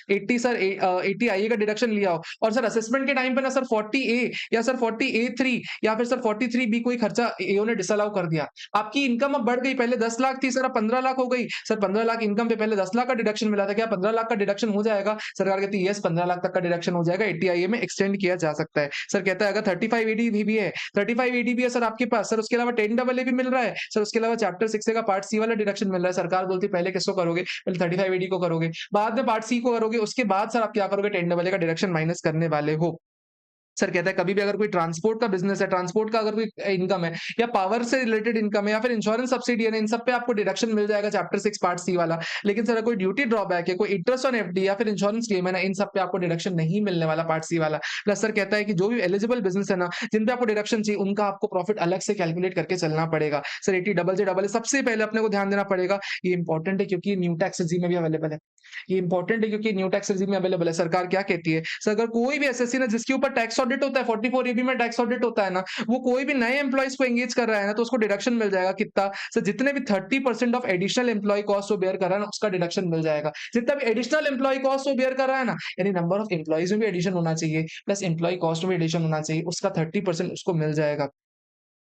80 सर 80 आईए का डिडक्शन लिया हो और सर असेसमेंट के टाइम पे ना सर 40 ए या सर 40 ए3 या फिर सर 43 बी कोई खर्चा एओ ने डिसअलाउ कर दिया, आपकी इनकम अब बढ़ गई, पहले 10 लाख थी सर अब 15 लाख हो गई। सर 15 लाख इनकम पे पहले 10 लाख का डिडक्शन मिला था, क्या 15 लाख का डिडक्शन हो जाएगा? सरकार कहती है यस 15 लाख तक का डिडक्शन हो जाएगा, 80 आईए में एक्सटेंड किया जा सकता है। सर कहता है अगर 35 एडी भी है, 35 एडी भी है सर आपके पास, सर उसके अलावा 10 डबल ए भी मिल रहा है सर, उसके अलावा चैप्टर 6 का पार्ट सी वाला डिडक्शन मिल रहा है। सरकार बोलती है पहले किसको करोगे? पहले 35 एडी को करोगे, बाद में पार्ट सी को करोगे, उसके बाद सर आप क्या करोगे? 10 डबल ए का डिडक्शन माइनस करने वाले हो। सर कहता है कभी भी अगर कोई ट्रांसपोर्ट का बिजनेस है, ट्रांसपोर्ट का अगर कोई इनकम है या पावर से रिलेटेड इनकम है या फिर इंश्योरेंस सब्सिडी है ना, इन सब पे आपको डिडक्शन मिल जाएगा चैप्टर 6 पार्ट सी वाला। लेकिन सर कोई ड्यूटी ड्रॉबैक है, कोई इंटरेस्ट ऑन एफडी या फिर इंश्योरेंस क्लेम है ना, इन सब पे आपको डिडक्शन नहीं मिलने वाला पार्ट सी वाला। प्लस सर कहता है कि जो भी एलिजिबल बिजनेस है ना, जिन पे आपको डिडक्शन चाहिए, उनका आपको प्रॉफिट अलग से कैलकुलेट करके चलना पड़ेगा। सर 80 डबल जे डबल सबसे पहले अपने को ध्यान देना पड़ेगा, ये इंपॉर्टेंट है क्योंकि न्यू टैक्स में भी अवेलेबल है। ये इंपॉर्टेंट है क्योंकि न्यू टैक्स रेजिम में अवेलेबल है। सरकार क्या कहती है, सर अगर कोई भी एसएससी ना जिसके ऊपर टैक्स ऑडिट होता है, 44 एबी में टैक्स ऑडिट होता है ना, वो कोई भी नए एम्प्लॉइज को एंगेज कर रहा है ना, तो उसको डिडक्शन मिल जाएगा कितना? सर जितने भी 30% ऑफ एडिशनल एम्प्लॉय कॉस्ट वो बेयर कर रहा है ना, उसका डिडक्शन मिल जाएगा। जितना भी एडिशनल एम्प्लॉय कॉस्ट वो बेयर कर रहा है ना, यानी नंबर ऑफ एम्प्लॉइज में भी एडिशन होना चाहिए प्लस एम्प्लॉय कॉस्ट में एडिशन होना चाहिए, उसका 30% उसको मिल जाएगा।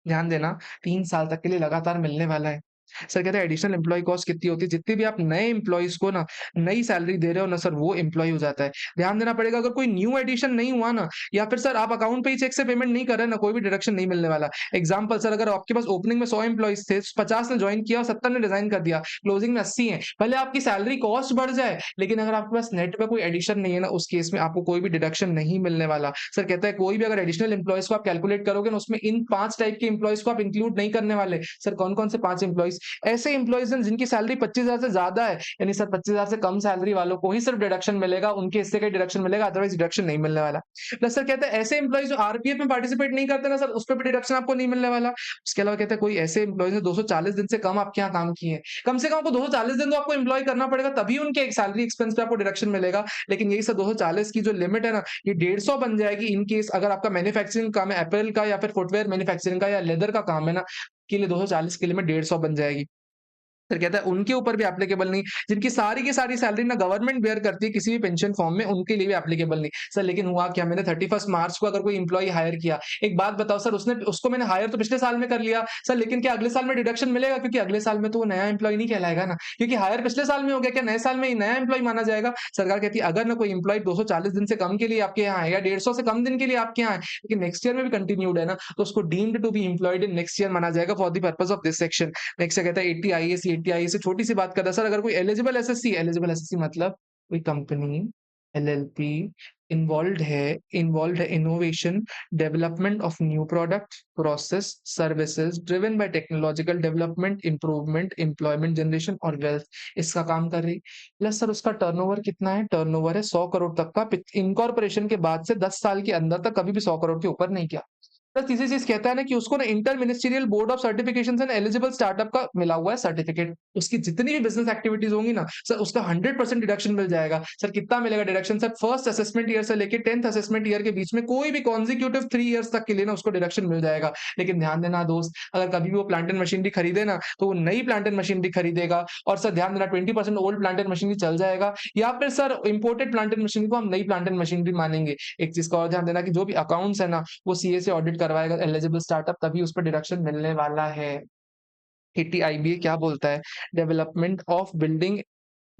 ध्यान देना, 3 साल तक के लिए लगातार मिलने वाला है। सर कहते हैं एडिशनल एम्प्लॉयी कॉस्ट कितनी होती है? जितनी भी आप नए एम्प्लॉइज को ना नई सैलरी दे रहे हो ना सर, वो एम्प्लॉयी हो जाता है। ध्यान देना पड़ेगा, अगर कोई न्यू एडिशन नहीं हुआ ना, या फिर सर आप अकाउंट पे ही चेक से पेमेंट नहीं कर रहे ना, कोई भी डिडक्शन नहीं मिलने वाला। एग्जाम्पल सर, अगर आपके पास ओपनिंग में 100 एम्प्लॉइज थे, 50 ने ज्वाइन किया और 70 ने रिजाइन कर दिया, क्लोजिंग में 80 है, भले आपकी सैलरी कॉस्ट बढ़ जाए, लेकिन अगर आपके पास नेट पे कोई एडिशन नहीं है ना, उस केस में आपको कोई भी डिडक्शन नहीं मिलने वाला। सर कहता है कोई भी अगर एडिशनल एम्प्लॉइज को आप कैलकुलेट करोगे ना, उसमें इन 5 टाइप के एम्प्लॉइज को आप इंक्लूड नहीं करने वाले। सर कौन कौन से 5 एम्प्लॉइज? ऐसे एम्प्लॉइज हैं जिनकी सैलरी 25,000 से ज्यादा है, यानी सर 25,000 से कम सैलरी वालों को ही सिर्फ डिडक्शन मिलेगा, उनके हिस्से का डिडक्शन मिलेगा, अदरवाइज डिडक्शन नहीं मिलने वाला। प्लस सर कहते हैं ऐसे एम्प्लॉइज जो आरपीएफ में पार्टिसिपेट नहीं करते ना सर, उस पर भी डिडक्शन आपको नहीं मिलने वाला। उसके अलावा कहते हैं कोई ऐसे एम्प्लॉइज ने 240 दिन से कम आपके यहाँ काम किए हैं, कम से कम आपको 240 दिन तो आपको एम्प्लॉय करना पड़ेगा, तभी उनके सैलरी एक्सपेंस पे आपको डिडक्शन मिलेगा। लेकिन यही सर 240 की जो लिमिट है ना, ये 150 बन जाएगी इन केस अगर आपका मैन्युफैक्चरिंग काम है, एपल का या फिर फुटवेयर मैन्युफैक्चरिंग का या लेदर का काम है ना, के लिए 240 की लिमिट 150 बन जाएगी। फिर कहता है उनके ऊपर भी एप्लीकेबल नहीं, जिनकी सारी की सारी सैलरी ना गवर्नमेंट बेयर करती है किसी भी पेंशन फॉर्म में, उनके लिए भी एप्लीकेबल नहीं। सर लेकिन हुआ क्या, मैंने 31 मार्च को अगर कोई एम्प्लॉय हायर किया, एक बात बताओ सर, उसने उसको मैंने हायर तो पिछले साल में कर लिया सर, लेकिन क्या अगले साल में डिडक्शन मिलेगा? क्योंकि अगले साल में तो वो नया एम्प्लॉय नहीं कहलाएगा ना, क्योंकि हायर पिछले साल में हो गया, क्या नए साल में ही नया एम्प्लॉय माना जाएगा? सरकार कहती है अगर ना कोई एम्प्लॉय 240 दिन से कम के लिए आपके यहाँ है या 150 से कम दिन के लिए आपके यहाँ है, लेकिन नेक्स्ट ईयर में भी कंटिन्यूड है ना, तो उसको deemed to be employed in next year माना जाएगा for the purpose of this section. Next कहता है 80 आईएएस 80 आईएएस से छोटी सी बात कर रहा है सर, अगर कोई एलिजिबल एसएससी मतलब कोई कंपनी एलएलपी इन्वॉल्व्ड है innovation development of new product process services driven by technological development improvement employment generation और वेल्थ, इसका काम कर रही। प्लस सर उसका टर्नओवर कितना है? टर्नओवर है 100 करोड़ तक का, इनकॉर्पोरेशन के बाद से 10 साल के अंदर तक कभी भी 100 करोड़ के ऊपर नहीं किया। प्लस तीसरी चीज़ कहता है ना कि उसको ना inter ministerial board of certifications and eligible startup का मिला हुआ है सर्टिफिकेट। उसकी जितनी भी बिज़नेस एक्टिविटीज़ होंगी ना, सर उसका 100% डिडक्शन मिल जाएगा। सर कितना मिलेगा deduction? Sir first assessment year से लेके 10th असेसमेंट ईयर के बीच में कोई भी कॉन्सेक्यूटिव 3 इयर्स तक के लिए ना उसको डिडक्शन मिल जाएगा। लेकिन ध्यान देना दोस्त, अगर कभी भी वो प्लांट एंड मशीनरी खरीदे ना, तो वो नई प्लांट एंड मशीनरी खरीदेगा और सर ध्यान देना 20% ओल्ड प्लांट एंड मशीनरी चल जाएगा या फिर sir imported plant and machinery को हम नई प्लांट एंड मशीनरी मानेंगे। एक चीज़ का और ध्यान देना कि जो भी अकाउंट्स है ना, वो सीए से ऑडिट करवाएगा एलिजिबल स्टार्टअप, तभी उस पर डिडक्शन मिलने वाला है। एटीआईबीए क्या बोलता है? Development of building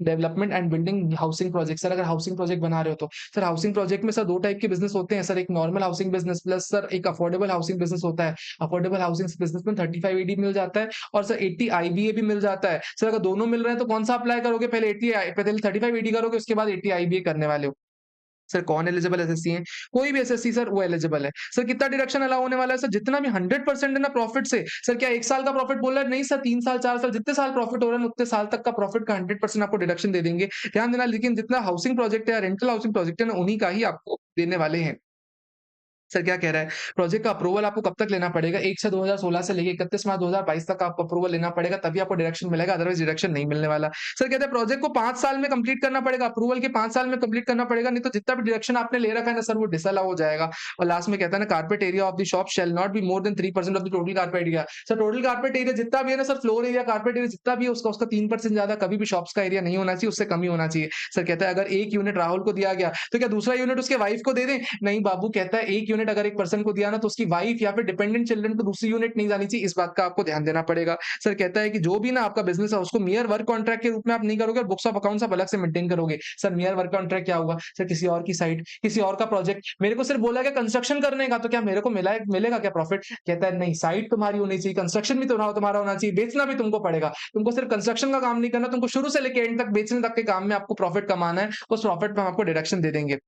development and building housing project. Sir अगर हाउसिंग प्रोजेक्ट बना रहे हो तो सर हाउसिंग प्रोजेक्ट में सर 2 टाइप के बिज़नेस होते हैं सर, एक normal housing business plus sir एक अफोर्डेबल हाउसिंग बिज़नेस होता है। अफोर्डेबल हाउसिंग बिज़नेस में 35 ईडी मिल जाता है और सर 80 आईबीए भी मिल जाता है। सर अगर दोनों मिल रहे हैं तो कौन-सा अप्लाई करोगे? पहले 35 ईडी करोगे, उसके बाद 80 आईबीए करने वाले हो। सर कौन एलिजिबल एसएससी है? कोई भी एसएससी सर वो एलिजिबल है। सर कितना डिडक्शन अलाउ होने वाला है? सर जितना भी 100% है ना प्रॉफिट से, सर क्या 1 साल का प्रॉफिट बोल रहा है? नहीं सर 3 साल, 4 साल जितने साल प्रॉफिट हो रहा है ना उतने साल तक का प्रॉफिट का 100% आपको डिडक्शन दे देंगे। ध्यान देना लेकिन जितना हाउसिंग प्रोजेक्ट है या रेंटल हाउसिंग प्रोजेक्ट है ना उन्हीं का ही आपको देने वाले हैं। सर क्या कह रहा है? प्रोजेक्ट का अप्रूवल आपको कब तक लेना पड़ेगा? 1/6/2016 से लेके 31 मार्च 2022 तक आपको अप्रूवल लेना पड़ेगा, तभी आपको डायरेक्शन मिलेगा, अदरवाइज़ डायरेक्शन नहीं मिलने वाला। सर कहते हैं प्रोजेक्ट को 5 साल में कंप्लीट करना पड़ेगा, अप्रूवल के 5 साल में कंप्लीट करना पड़ेगा, नहीं तो जितना भी डायरेक्शन आपने ले रखा है ना सर वो डिसअलाउ हो जाएगा। और लास्ट में कहता है ना carpet area of the shop shall not be more than 3% of the total carpet area. Sir total carpet area जितना भी है ना sir, floor area, carpet area जितना भी है उसका 3% ज्यादा कभी भी शॉप्स का एरिया नहीं होना चाहिए, उससे कम ही होना चाहिए। सर कहता है अगर एक यूनिट राहुल को दिया गया तो क्या दूसरा यूनिट उसके वाइफ को दे दें? नहीं बाबू, कहता है एक यूनिट अगर एक पर्सन को दिया ना तो उसकी वाइफ या फिर डिपेंडेंट चिल्ड्रन को दूसरी यूनिट नहीं जानी चाहिए, इस बात का आपको ध्यान देना पड़ेगा। सर कहता है कि जो भी ना आपका बिज़नेस है उसको मेयर वर्क कॉन्ट्रैक्ट के रूप में आप नहीं करोगे और बुक्स ऑफ अकाउंट्स आप अलग से मेंटेन करोगे। सर मेयर वर्क कॉन्ट्रैक्ट क्या हुआ? सर किसी और की साइट, किसी और का प्रोजेक्ट, मेरे को सिर्फ बोला गया कंस्ट्रक्शन करने का, तो क्या मेरे को मिलेगा क्या प्रॉफिट? कहता है नहीं, साइट तुम्हारी होनी चाहिए, कंस्ट्रक्शन भी तुम्हारा होना चाहिए, बेचना भी तुमको पड़ेगा। तुमको सिर्फ कंस्ट्रक्शन का काम नहीं करना, तुमको शुरू से लेके एंड तक बेचने तक के काम में आपको प्रॉफिट कमाना है, उस प्रॉफिट पे हम आपको डिडक्शन दे देंगे।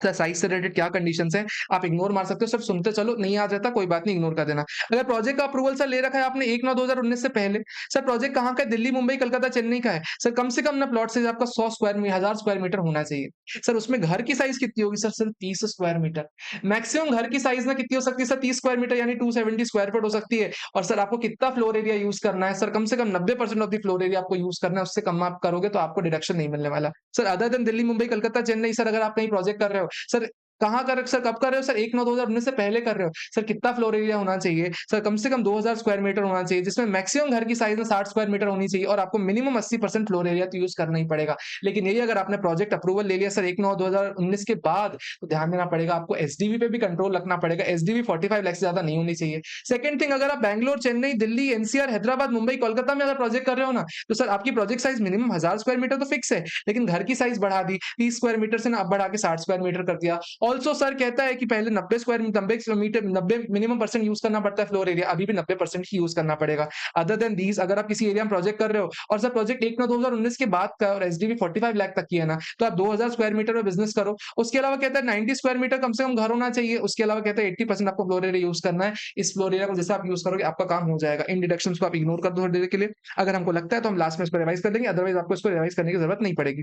सर साइज़ से रिलेटेड क्या कंडीशंस हैं? आप इग्नोर मार सकते हो, सिर्फ सुनते चलो, नहीं याद रहता कोई बात नहीं, इग्नोर कर देना। अगर प्रोजेक्ट का अप्रूवल सर ले रखा है आपने 1/9/2019 से पहले, सर प्रोजेक्ट कहाँ का है? दिल्ली, मुंबई, कलकत्ता, चेन्नई का है। सर कम से कम ना प्लॉट साइज़ आपका 100 स्क्वायर 1000 स्क्वायर मीटर होना चाहिए। सर उसमें घर की साइज़ कितनी होगी? सर सिर्फ 30 स्क्वायर मीटर। मैक्सिमम घर की साइज़ ना कितनी हो सकती है सर? 30 स्क्वायर मीटर यानी 270 स्क्वायर फीट हो सकती है। और सर आपको कितना फ्लोर एरिया यूज़ करना है? सर कम से कम 90% ऑफ द फ्लोर एरिया आपको यूज़ करना है, उससे कम आप करोगे तो आपको डिडक्शन नहीं मिलने वाला। Sir other then Delhi, Mumbai, Calcutta, Chennai, sir अगर आप कहीं प्रोजेक्ट कर रहे हो, सर कहाँ कर रहे हो सर, कब कर रहे हो सर? 1/9/2019 से पहले कर रहे हो। सर कितना फ्लोर एरिया होना चाहिए? सर कम से कम 2000 स्क्वायर मीटर होना चाहिए, जिसमें मैक्सिमम घर की साइज़ ना 60 स्क्वायर मीटर होनी चाहिए और आपको मिनिमम 80% फ्लोर एरिया तो यूज़ करना ही पड़ेगा। लेकिन यही अगर आपने प्रोजेक्ट अप्रूवल ले लिया सर 1/9/2019 के बाद, तो ध्यान देना पड़ेगा आपको, एसडीवी पे भी कंट्रोल रखना पड़ेगा। एसडीवी 45 लाख से ज़्यादा नहीं होनी चाहिए। सेकंड थिंग, अगर आप बैंगलोर, चेन्नई, दिल्ली, एनसीआर, हैदराबाद, मुंबई, कोलकाता में अगर प्रोजेक्ट कर रहे हो ना, तो सर आपकी project size minimum 1000 square metre तो फिक्स है, लेकिन घर की साइज़ बढ़ा दी, 30 स्क्वायर मीटर से ना अब बढ़ा के 60 स्क्वायर मीटर कर दिया। ऑल्सो सर कहता है कि पहले 90 मिनिमम परसेंट यूज़ करना पड़ता है फ्लोर एरिया, अभी भी 90% ही यूज़ करना पड़ेगा। अदर देन दीज़, अगर आप किसी एरिया में प्रोजेक्ट कर रहे हो और सर प्रोजेक्ट 1/9/2019 के बाद का और एसडीवी 45 लाख तक की है ना, तो आप 2000 स्क्वायर मीटर में बिज़नेस करो। उसके अलावा कहता है 90 स्क्वायर मीटर कम से कम घर होना चाहिए। उसके अलावा कहता है 80% आपको फ्लोर एरिया यूज़ करना है। इस फ्लोर एरिया को जैसे आप यूज़ करोगे आपका काम हो जाएगा। इन डिडक्शंस को आप इग्नोर कर दो थोड़ी देर के लिए। अगर हमको लगता है तो हम लास्ट में इसको रिवाइज़ कर लेंगे, अदरवाइज़ आपको इसको रिवाइज़ करने की ज़रूरत नहीं पड़ेगी।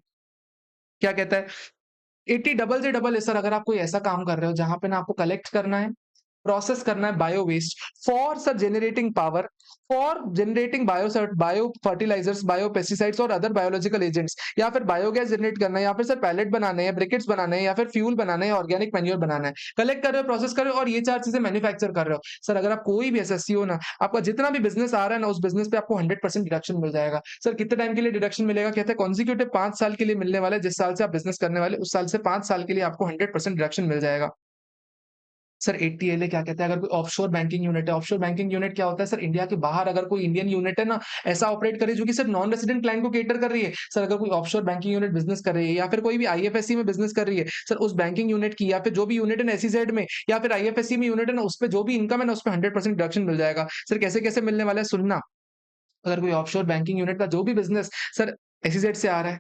क्या कहता है? 80 डबल से डबल है सर, अगर आप कोई ऐसा काम कर रहे हो जहाँ पे ना आपको कलेक्ट करना है, प्रोसेस करना है bio waste for sir generating power, for generating bio fertilisers, bio pesticides और अदर बायोलॉजिकल एजेंट्स, या फिर बायोगैस जनरेट करना है, या फिर सर पैलेट बनाने हैं, ब्रिकेट्स बनाने हैं, या फिर फ्यूल बनाना है, ऑर्गेनिक मैन्योर बनाना है। कलेक्ट कर रहे हो, प्रोसेस कर रहे हो और ये 4 चीजें मैन्युफैक्चर कर रहे हो। सर अगर आप कोई भी एसएससी हो ना, आपका जितना भी बिज़नेस आ रहा है ना, उस बिज़नेस पे आपको 100% डिडक्शन मिल जाएगा। सर कितने टाइम के लिए डिडक्शन मिलेगा? कहते हैं कॉन्सेक्यूटिव 5 साल के लिए मिलने वाला है, जिस साल से आप बिज़नेस करने वाले, उस साल से 5 साल के लिए आपको 100% डिडक्शन मिल जाएगा। सर एटीएलए क्या कहता है? अगर कोई ऑफशोर बैंकिंग यूनिट है, ऑफशोर बैंकिंग यूनिट क्या होता है? सर इंडिया के बाहर अगर कोई इंडियन यूनिट है ना, ऐसा ऑपरेट करे जो कि सिर्फ नॉन रेजिडेंट क्लाइंट को कैटर कर रही है। सर अगर कोई ऑफशोर बैंकिंग यूनिट बिज़नेस कर रही है या फिर कोई भी आईएफएससी में बिज़नेस कर रही है, सर उस बैंकिंग यूनिट की या फिर जो भी यूनिट है ना एसईजेड में या फिर आईएफएससी में यूनिट है ना, उसपे जो भी इनकम है ना, उसपे 100% डिडक्शन मिल जाएगा। सर कैसे-कैसे मिलने वाला है सुनना। अगर कोई ऑफशोर बैंकिंग यूनिट का जो भी बिज़नेस सर एसईजेड से आ रहा है,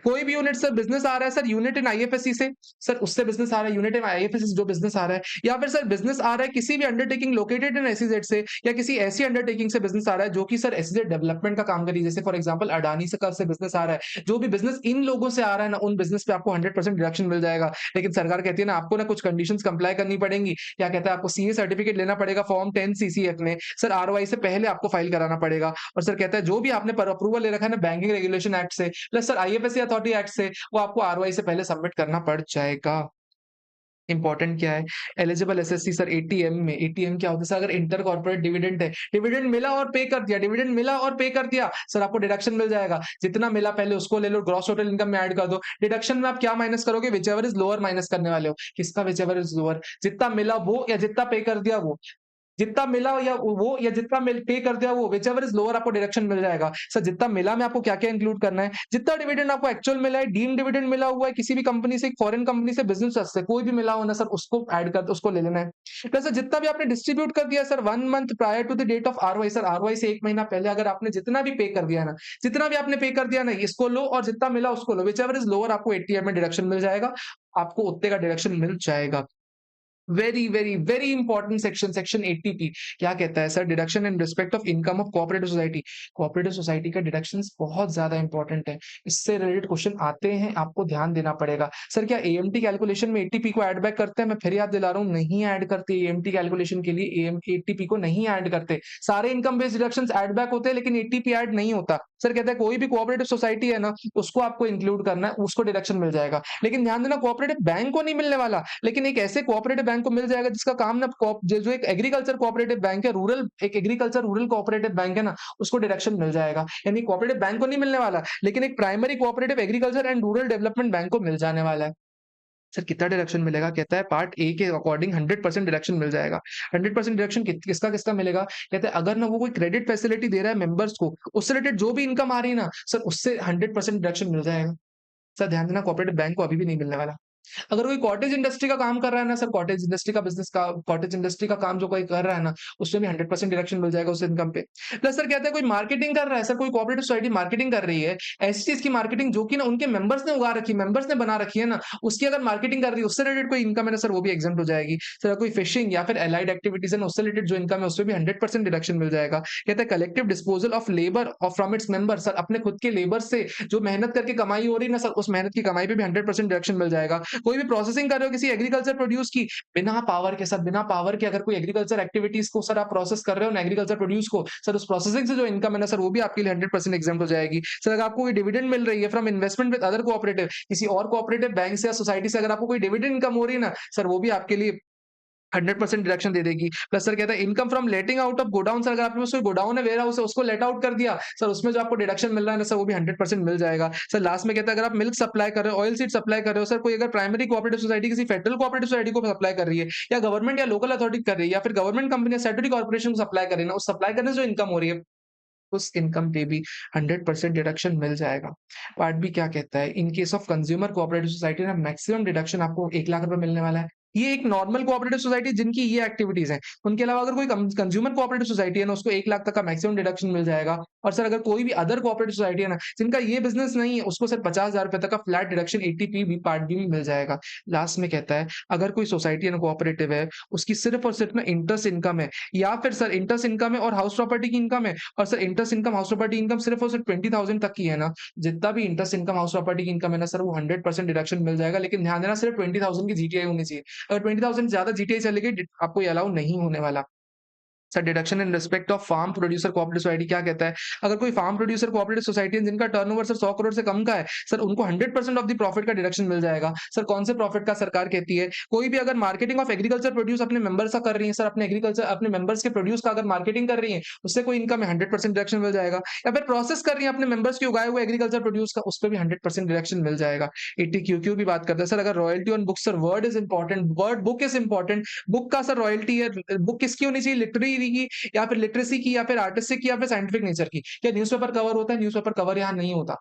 कोई भी यूनिट सर बिज़नेस आ रहा है सर यूनिट इन आईएफएससी से, सर उससे बिज़नेस आ रहा है यूनिट इन आईएफएससी से जो बिज़नेस आ रहा है या फिर सर बिज़नेस आ रहा है किसी भी अंडरटेकिंग लोकेटेड इन एसईजेड से या किसी ऐसी अंडरटेकिंग से बिज़नेस आ रहा है जो कि सर एसईजेड डेवलपमेंट का काम करी जैसे फॉर एग्जांपल अडानी से बिज़नेस आ रहा है। जो भी बिज़नेस इन लोगों से आ रहा है ना उन बिज़नेस पे आपको 100% डिडक्शन मिल जाएगा। लेकिन सरकार कहती है ना आपको ना कुछ कंडीशंस कंप्लाई करनी पड़ेंगी। क्या कहता है आपको सीए सर्टिफिकेट लेना पड़ेगा फॉर्म 10 सीसीएफ में। सर आरओआई से पहले आपको फाइल कराना पड़ेगा और सर कहता है जो भी आपने पर अप्रूवल ले रखा है ना बैंकिंग रेगुलेशन एक्ट से plus sir IFSC authority act से वो आपको आरओआई से पहले सबमिट करना पड़ जाएगा। इम्पोर्टेंट क्या है? एलिजिबल एसएससी सर एटीएम में एटीएम क्या होता है सर अगर इंटर कॉर्पोरेट डिविडेंड है, डिविडेंड मिला और पे कर दिया, डिविडेंड मिला और पे कर दिया, सर आपको डिडक्शन मिल जाएगा। जितना मिला पहले उसको ले लो, ग्रॉस टोटल इनकम में ऐड कर दो। डिडक्शन में आप क्या माइनस करोगे? व्हिचएवर इज़ लोअर माइनस करने वाले हो। किसका व्हिचएवर इज़ लोअर? जितना मिला वो या जितना पे कर दिया वो। जितना मिला या जितना मिल पे कर दिया वो व्हिचएवर इज़ लोअर आपको डिडक्शन मिल जाएगा। सर जितना मिला में आपको क्या-क्या इंक्लूड करना है? जितना डिविडेंड आपको एक्चुअल मिला है, डीम्ड डिविडेंड मिला हुआ है किसी भी कंपनी से, एक फॉरेन कंपनी से, बिज़नेस से कोई भी मिला हो ना सर उसको ऐड कर उसको ले लेना है। प्लस सर जितना भी आपने डिस्ट्रीब्यूट कर दिया sir 1 month prior to the date of ROI sir ROI से 1 महीना पहले अगर आपने जितना भी पे कर दिया ना, जितना भी आपने पे कर दिया ना इसको लो और जितना मिला उसको लो। व्हिचएवर इज़ लोअर आपको एटीएम में डिडक्शन मिल जाएगा। आपको उतने का डिडक्शन मिल जाएगा। Very very very important section section 80 क्या कहता है sir deduction in respect of income of cooperative society का डिडक्शंस बहुत ज्यादा इंपॉर्टेंट है। इससे रिलेटेड क्वेश्चन आते हैं आपको ध्यान देना पड़ेगा। सर क्या एएमटी कैलकुलेशन में एटीपी को ऐड बैक करते हैं? मैं फिर याद दिला रहा हूँ नहीं ऐड करते। एएमटी कैलकुलेशन के लिए एटीपी को नहीं ऐड करते। सारे income based deductions add back होते हैं लेकिन एटीपी ऐड नहीं होता। सर कहता है कोई भी कोऑपरेटिव सोसाइटी है ना उसको आपको इंक्लूड करना है उसको डिडक्शन मिल जाएगा। लेकिन ध्यान देना कोऑपरेटिव बैंक को नहीं मिलने वाला। लेकिन एक ऐसे कोऑपरेटिव बैंक को मिल जाएगा जिसका काम ना जो एक एग्रीकल्चर कोऑपरेटिव बैंक है रूरल एक एग्रीकल्चर रूरल कोऑपरेटिव बैंक है ना उसको डिडक्शन मिल जाएगा। यानी कोऑपरेटिव बैंक को नहीं मिलने वाला लेकिन एक primary cooperative agriculture and rural development bank को मिल जाने वाला है। सर कितना डिडक्शन मिलेगा? कहता है पार्ट ए के अकॉर्डिंग 100% डिडक्शन मिल जाएगा। 100% डिडक्शन किसका किसका मिलेगा? कहता है अगर ना वो कोई क्रेडिट फैसिलिटी दे रहा है मेंबर्स को उससे रिलेटेड जो भी इनकम आ रही है ना सर उससे 100% डिडक्शन मिल जाएगा। सर ध्यान देना कोऑपरेटिव बैंक को अभी भी नहीं मिलने वाला। अगर कोई कॉटेज इंडस्ट्री का काम कर रहा है ना सर कॉटेज इंडस्ट्री का बिजनेस का कॉटेज इंडस्ट्री का काम जो कोई कर रहा है ना उसमें भी 100% डिडक्शन मिल जाएगा उस इनकम पे। प्लस सर कहते हैं कोई मार्केटिंग कर रहा है सर कोई कोऑपरेटिव सोसाइटी मार्केटिंग कर रही है ऐसी चीज की मार्केटिंग जो कि ना उनके मेंबर्स ने उगा रखी है मेंबर्स ने बना रखी है ना उसकी अगर मार्केटिंग कर रही है उससे रिलेटेड कोई इनकम है ना सर वो भी एग्जाम्प्ट हो जाएगी। सर कोई फिशिंग या फिर एलाइड एक्टिविटीज है ना उससे रिलेटेड जो इनकम है उससे भी 100% डिडक्शन मिल जाएगा। कहते हैं कलेक्टिव डिस्पोजल ऑफ लेबर और फ्रॉम इट्स मेंबर सर अपने खुद के लेबर से जो मेहनत करके कमाई हो रही है ना सर उस मेहनत की कमाई पे भी 100% डिडक्शन मिल जाएगा। कोई भी प्रोसेसिंग कर रहे हो किसी एग्रीकल्चर प्रोड्यूस की बिना पावर के सर बिना पावर के अगर कोई एग्रीकल्चर एक्टिविटीज को सर आप प्रोसेस कर रहे हो ना एग्रीकल्चर प्रोड्यूस को सर उस प्रोसेसिंग से जो इनकम है ना सर वो भी आपके लिए 100% एग्जाम्प्ट हो जाएगी। सर अगर आपको कोई डिविडेंड मिल रही है from investment with other cooperative किसी और कोऑपरेटिव बैंक से या सोसाइटी से अगर आपको कोई डिविडेंड इनकम हो रही है ना सर वो भी आपके लिए 100% डिडक्शन दे देगी। प्लस सर कहता है income from letting out of godown sir अगर आपके पास कोई गोडाउन है वेयरहाउस है उसको लेट आउट कर दिया सर उसमें जो आपको डिडक्शन मिल रहा है ना सर वो भी 100% मिल जाएगा। सर लास्ट में कहता है अगर आप मिल्क सप्लाई कर रहे हो ऑयल सीड सप्लाई कर रहे हो सर कोई अगर प्राइमरी कोऑपरेटिव सोसाइटी किसी फेडरल कोऑपरेटिव सोसाइटी को सप्लाई कर रही है या गवर्नमेंट या लोकल अथॉरिटी कर रही है या फिर गवर्नमेंट कंपनी या स्टैट्यूटरी कॉर्पोरेशन को सप्लाई कर रही है ना उस सप्लाई करने से जो इनकम हो रही है उस इनकम पे भी 100% डिडक्शन मिल जाएगा। पार्ट बी क्या कहता है in case of consumer cooperative society ना मैक्सिमम डिडक्शन आपको 1 लाख रुपए मिलने वाला है। ये एक नॉर्मल कोऑपरेटिव सोसाइटी जिनकी ये एक्टिविटीज हैं। उनके अलावा अगर कोई कंज्यूमर कोऑपरेटिव सोसाइटी है ना उसको 1 लाख तक का मैक्सिमम डिडक्शन मिल जाएगा। और सर अगर कोई भी अदर कोऑपरेटिव सोसाइटी है ना जिनका ये बिजनेस नहीं है उसको सर 50,000 रुपए तक का फ्लैट डिडक्शन 80 भी पार्ट बी में मिल जाएगा। लास्ट में कहता है अगर कोई सोसाइटी है ना कोऑपरेटिव है उसकी सिर्फ और सिर्फ ना इंटरेस्ट इनकम है या फिर सर इंटरेस्ट इनकम है और हाउस प्रॉपर्टी की इनकम है और sir interest income house property income सिर्फ और सिर्फ 20,000 तक की है ना जितना भी इंटरेस्ट इनकम हाउस प्रॉपर्टी की इनकम है ना सर वो 100% डिडक्शन मिल जाएगा। लेकिन ध्यान देना सिर्फ 20,000 की जीटीआई होनी चाहिए। अगर 20,000 से ज्यादा जीटीआई चली गई आपको ये अलाउ नहीं होने वाला। Sir deduction in respect of farm producer cooperative society क्या कहता है? अगर कोई फार्म प्रोड्यूसर कोऑपरेटिव सोसाइटी है जिनका टर्नओवर सर 100 करोड़ से कम का है, सर उनको 100% ऑफ द प्रॉफिट का डिडक्शन मिल जाएगा। सर कौन से प्रॉफिट का सरकार कहती है? कोई भी अगर मार्केटिंग ऑफ एग्रीकल्चर प्रोड्यूस अपने मेंबर्स का कर रही है, सर अपने एग्रीकल्चर अपने मेंबर्स के प्रोड्यूस का अगर मार्केटिंग कर रही है, उससे कोई इनकम है 100% डिडक्शन मिल जाएगा। या फिर प्रोसेस कर रही है अपने मेंबर्स के उगाए हुए एग्रीकल्चर प्रोड्यूस का, उस पे भी 100% डिडक्शन मिल जाएगा। 80 क्यूक्यू भी बात करता है। सर अगर royalty on books sir word is important, word book is important. Book का सर रॉयल्टी है, बुक किसकी होनी चाहिए? लिटरेरी की या फिर लिटरेसी की या फिर आर्टिस्टिक की या फिर साइंटिफिक नेचर की। क्या न्यूज़पेपर कवर होता है? न्यूज़पेपर कवर यहाँ नहीं होता।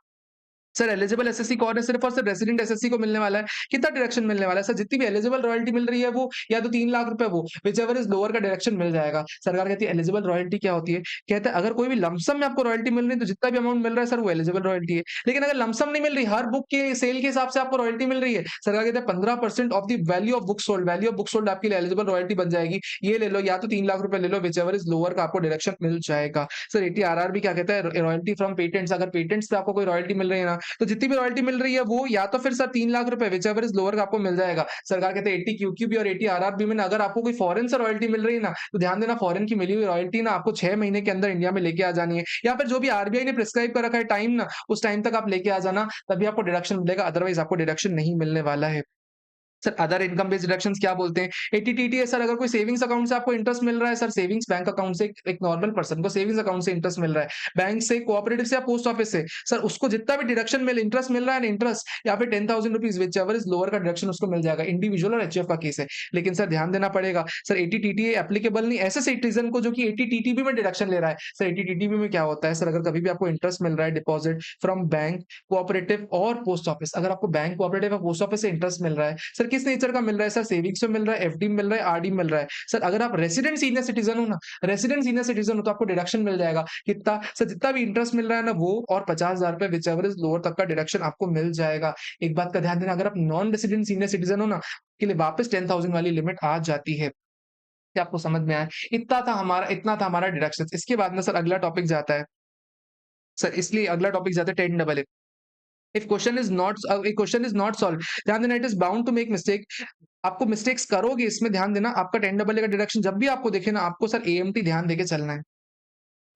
सर एलिजिबल एसएससी कौन है? सिर्फ और सिर्फ रेसिडेंट एसएससी को मिलने वाला है। कितना डिडक्शन मिलने वाला है? सर जितनी भी एलिजिबल रॉयल्टी मिल रही है वो या तो 3 लाख रुपए वो, व्हिचएवर इज़ लोअर का डिडक्शन मिल जाएगा। सरकार कहती है एलिजिबल रॉयल्टी क्या होती है? कहता है अगर कोई भी लमसम में आपको रॉयल्टी मिल रही है तो जितना भी अमाउंट मिल रहा है सर वो एलिजिबल रॉयल्टी है। लेकिन अगर लमसम नहीं मिल रही, हर बुक के सेल के हिसाब से आपको रॉयल्टी मिल रही है, सरकार कहते हैं 15% of the value of book sold, value of book sold आपके लिए एलिजिबल रॉयल्टी बन जाएगी। ये ले लो या तो 3 लाख रुपए ले लो, व्हिचएवर इज़ लोअर का आपको डिडक्शन मिल जाएगा। सर एटीआरआर भी क्या कहता है? रॉयल्टी फ्रॉम पेटेंट्स, अगर पेटेंट्स पे आपको कोई रॉयल्टी मिल रही है ना, तो जितनी भी रॉयल्टी मिल रही है वो या तो फिर सर 3 लाख रुपए व्हिचएवर इज़ लोअर का आपको मिल जाएगा। सरकार कहते हैं 80 क्यूक्यूबी और 80 आरआरबी में ना अगर आपको कोई फॉरेन से रॉयल्टी मिल रही है ना, तो ध्यान देना फॉरेन की मिली हुई रॉयल्टी ना आपको 6 महीने के अंदर इंडिया में लेके आ जानी है, या फिर जो भी आरबीआई ने प्रिस्क्राइब कर रखा है टाइम ना, उस टाइम तक आप लेके आ जाना, तभी आपको डिडक्शन मिलेगा, अदरवाइज़ आपको डिडक्शन नहीं मिलने वाला है। Sir other income based deductions क्या बोलते हैं? एटीटीटी है सर, अगर कोई सेविंग्स अकाउंट से आपको इंटरेस्ट मिल रहा है, सर सेविंग्स बैंक अकाउंट से एक नॉर्मल पर्सन को सेविंग्स अकाउंट से इंटरेस्ट मिल रहा है, बैंक से, कोऑपरेटिव से या पोस्ट ऑफिस से, सर उसको जितना भी डिडक्शन मिल इंटरेस्ट मिल रहा है ना, इंटरेस्ट या फिर 10,000 रुपीज़ व्हिचएवर इज़ लोअर का डिडक्शन उसको मिल जाएगा। इंडिविजुअल और एचयूएफ का केस है। लेकिन सर ध्यान देना पड़ेगा, सर एटीटीटी एप्लीकेबल नहीं ऐसे सिटीजन को जो कि एटीटीटीबी में डिडक्शन ले रहा है। सर एटीटीटीबी में क्या होता है सर, अगर कभी भी आपको इंटरेस्ट मिल रहा है डिपॉजिट फ्रॉम बैंक, कोऑपरेटिव और पोस्ट ऑफिस, अगर आपको बैंक, कोऑपरेटिव और पोस्ट ऑफिस से इंटरेस्ट मिल रहा है, सर किस नेचर का मिल रहा है? सर सेविंग्स में मिल रहा है, एफडी में मिल रहा है, आरडी में मिल रहा है। सर अगर आप रेसिडेंट सीनियर सिटीजन हो ना, रेसिडेंट सीनियर सिटीजन हो तो आपको डिडक्शन मिल जाएगा। कितना? सर जितना भी इंटरेस्ट मिल रहा है ना वो और 50,000 रुपए व्हिचएवर इज़ लोअर तक का डिडक्शन आपको मिल जाएगा। एक बात का ध्यान देना, अगर आप नॉन रेसिडेंट सीनियर सिटीजन हो ना, के लिए वापस 10,000 वाली लिमिट आ जाती है। क्या आपको समझ में आया? इतना था हमारा डिडक्शन। इसके बाद में सर अगला टॉपिक जाता है, सर इसलिए अगला टॉपिक जाता है 10 double A. If question is not solve, ध्यान देना, it is bound to make mistake. आपको मिस्टेक्स करोगे, इसमें ध्यान देना, आपका 10 डबल ए का डिडक्शन जब भी आपको दिखे ना, आपको सर एएमटी ध्यान देके चलना है।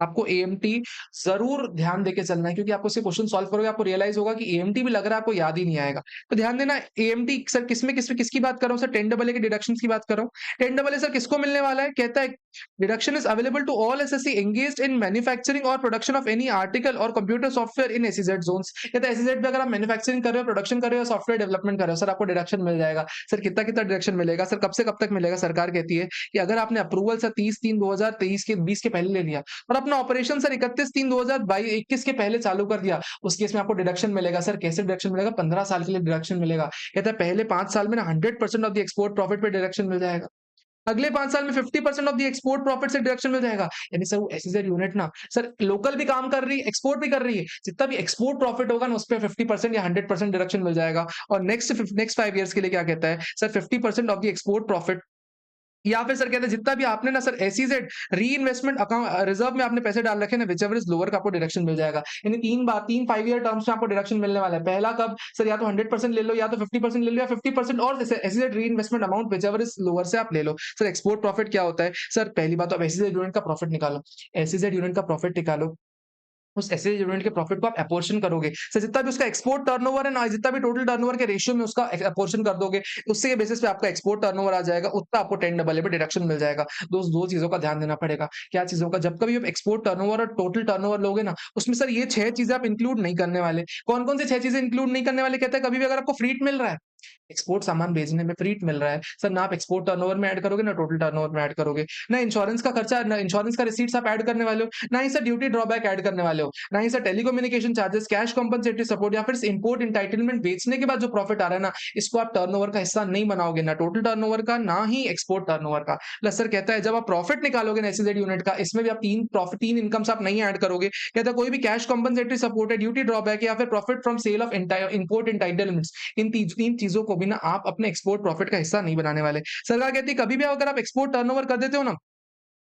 आपको एएमटी ज़रूर ध्यान देके चलना है, क्योंकि आपको उससे क्वेश्चन सॉल्व करोगे, आपको रियलाइज़ होगा कि एएमटी भी लग रहा है आपको याद ही नहीं आएगा। तो ध्यान देना, एएमटी सर किसकी बात कर रहा हूँ सर? 10 डबल ए के डिडक्शंस की बात कर रहा हूँ। 10 डबल ए सर किसको मिलने वाला है? कहता है deduction is available to all assessee engaged in manufacturing और प्रोडक्शन ऑफ एनी आर्टिकल और computer software in SEZ zones. कहता है एसईजेड में अगर आप मैन्युफैक्चरिंग कर रहे हो, प्रोडक्शन कर रहे हो, सॉफ्टवेयर डेवलपमेंट कर रहे हो, सर आपको डिडक्शन मिल जाएगा। सर कितना-कितना डिडक्शन मिलेगा? सर कब से कब तक मिलेगा? सरकार कहती है कि अगर आपने अप्रूवल सर 30/3/2023 के 20 के पहले ले लिया और अपना ऑपरेशन सर 31/3/2021 के पहले चालू कर दिया, उस केस में आपको डिडक्शन मिलेगा। सर कैसे डिडक्शन मिलेगा? 15 साल के लिए डिडक्शन मिलेगा। कहता है पहले 5 साल में ना 100% ऑफ द एक्सपोर्ट प्रॉफिट पे डिडक्शन मिल जाएगा। अगले 5 साल में 50% ऑफ द एक्सपोर्ट प्रॉफिट से डिडक्शन मिल जाएगा। यानी सर वो एसईजेड यूनिट ना सर लोकल भी काम कर रही है, एक्सपोर्ट भी कर रही है। जितना भी एक्सपोर्ट प्रॉफिट होगा ना, उस पे 50% या 100% डिडक्शन मिल जाएगा। और नेक्स्ट 5 ईयर्स के लिए क्या कहता है? Sir 50% of the export profit, या फिर सर कहते हैं जितना भी आपने ना सर एसईजेड री-इन्वेस्टमेंट अकाउंट रिजर्व में आपने पैसे डाल रखे हैं ना, व्हिचएवर इज लोअर का आपको डिडक्शन मिल जाएगा। यानी 3 5 ईयर टर्म्स में आपको डिडक्शन मिलने वाला है। पहला कब? सर या तो 100% ले लो, या तो 50% ले लो, या 50% और SEZ reinvestment amount whichever is lower से आप ले लो। सर एक्सपोर्ट प्रॉफिट क्या होता है? सर पहली बात तो आप एसईजेड यूनिट का प्रॉफिट निकालो। एसईजेड यूनिट का प्रॉफिट निकालो, उस एसईजेड यूनिट के प्रॉफिट को आप अपोर्शन करोगे। सो जितना भी उसका एक्सपोर्ट टर्नओवर है ना, जितना भी टोटल टर्नओवर के रेशियो में उसका अपोर्शन कर दोगे, उससे के बेसिस पे आपका एक्सपोर्ट टर्नओवर आ जाएगा, उतना आपको 10 डबल ए पे डिडक्शन मिल जाएगा। दो चीजों का ध्यान देना पड़ेगा। क्या चीजों का? जब कभी आप एक्सपोर्ट टर्नओवर और टोटल टर्नओवर लोगे ना, उसमें सर ये 6 चीजें आप इंक्लूड नहीं करने वाले। कौन-कौन सी 6 चीजें इंक्लूड नहीं करने वाले? कहते हैं कभी भी अगर आपको फ्रीट मिल रहा है, एक्सपोर्ट सामान भेजने में फ्रीट मिल रहा है, सर ना आप एक्सपोर्ट टर्नओवर में ऐड करोगे, ना टोटल टर्नओवर में ऐड करोगे। ना इंश्योरेंस का खर्चा, ना इंश्योरेंस का रिसीट्स आप ऐड करने वाले हो, ना ही सर ड्यूटी ड्रॉबैक ऐड करने वाले हो, ना ही sir telecommunication charges, cash compensatory support या फिर इंपोर्ट एंटाइटलमेंट बेचने के बाद जो प्रॉफिट आ रहा है ना, इसको आप टर्नओवर का हिस्सा नहीं बनाओगे, ना टोटल टर्नओवर का, ना ही एक्सपोर्ट टर्नओवर का। प्लस सर कहता है जब आप प्रॉफिट निकालोगे ना एसईजेड यूनिट का, इसमें भी आप 3 इनकम्स आप नहीं ऐड करोगे। कहता है कोई भी कैश कंपनसेटरी सपोर्ट है, ड्यूटी ड्रॉबैक या फिर profit from sale of import entitlements, इन 3 चीजों को भी ना आप अपने एक्सपोर्ट प्रॉफिट का हिस्सा नहीं बनाने वाले। सरकार कहती है कभी भी अगर आप एक्सपोर्ट टर्नओवर कर देते हो ना,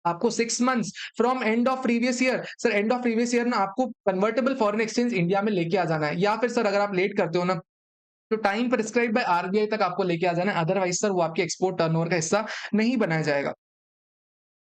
आपको 6 months from end of previous year, sir end of previous year ना आपको कन्वर्टेबल फॉरेन एक्सचेंज इंडिया में लेके आ जाना है, या फिर सर अगर आप लेट करते हो ना, तो टाइम प्रिस्क्राइब बाय आरबीआई तक आपको लेके आ जाना है, अदरवाइज सर वो आपके एक्सपोर्ट टर्नओवर का हिस्सा नहीं बनाया जाएगा।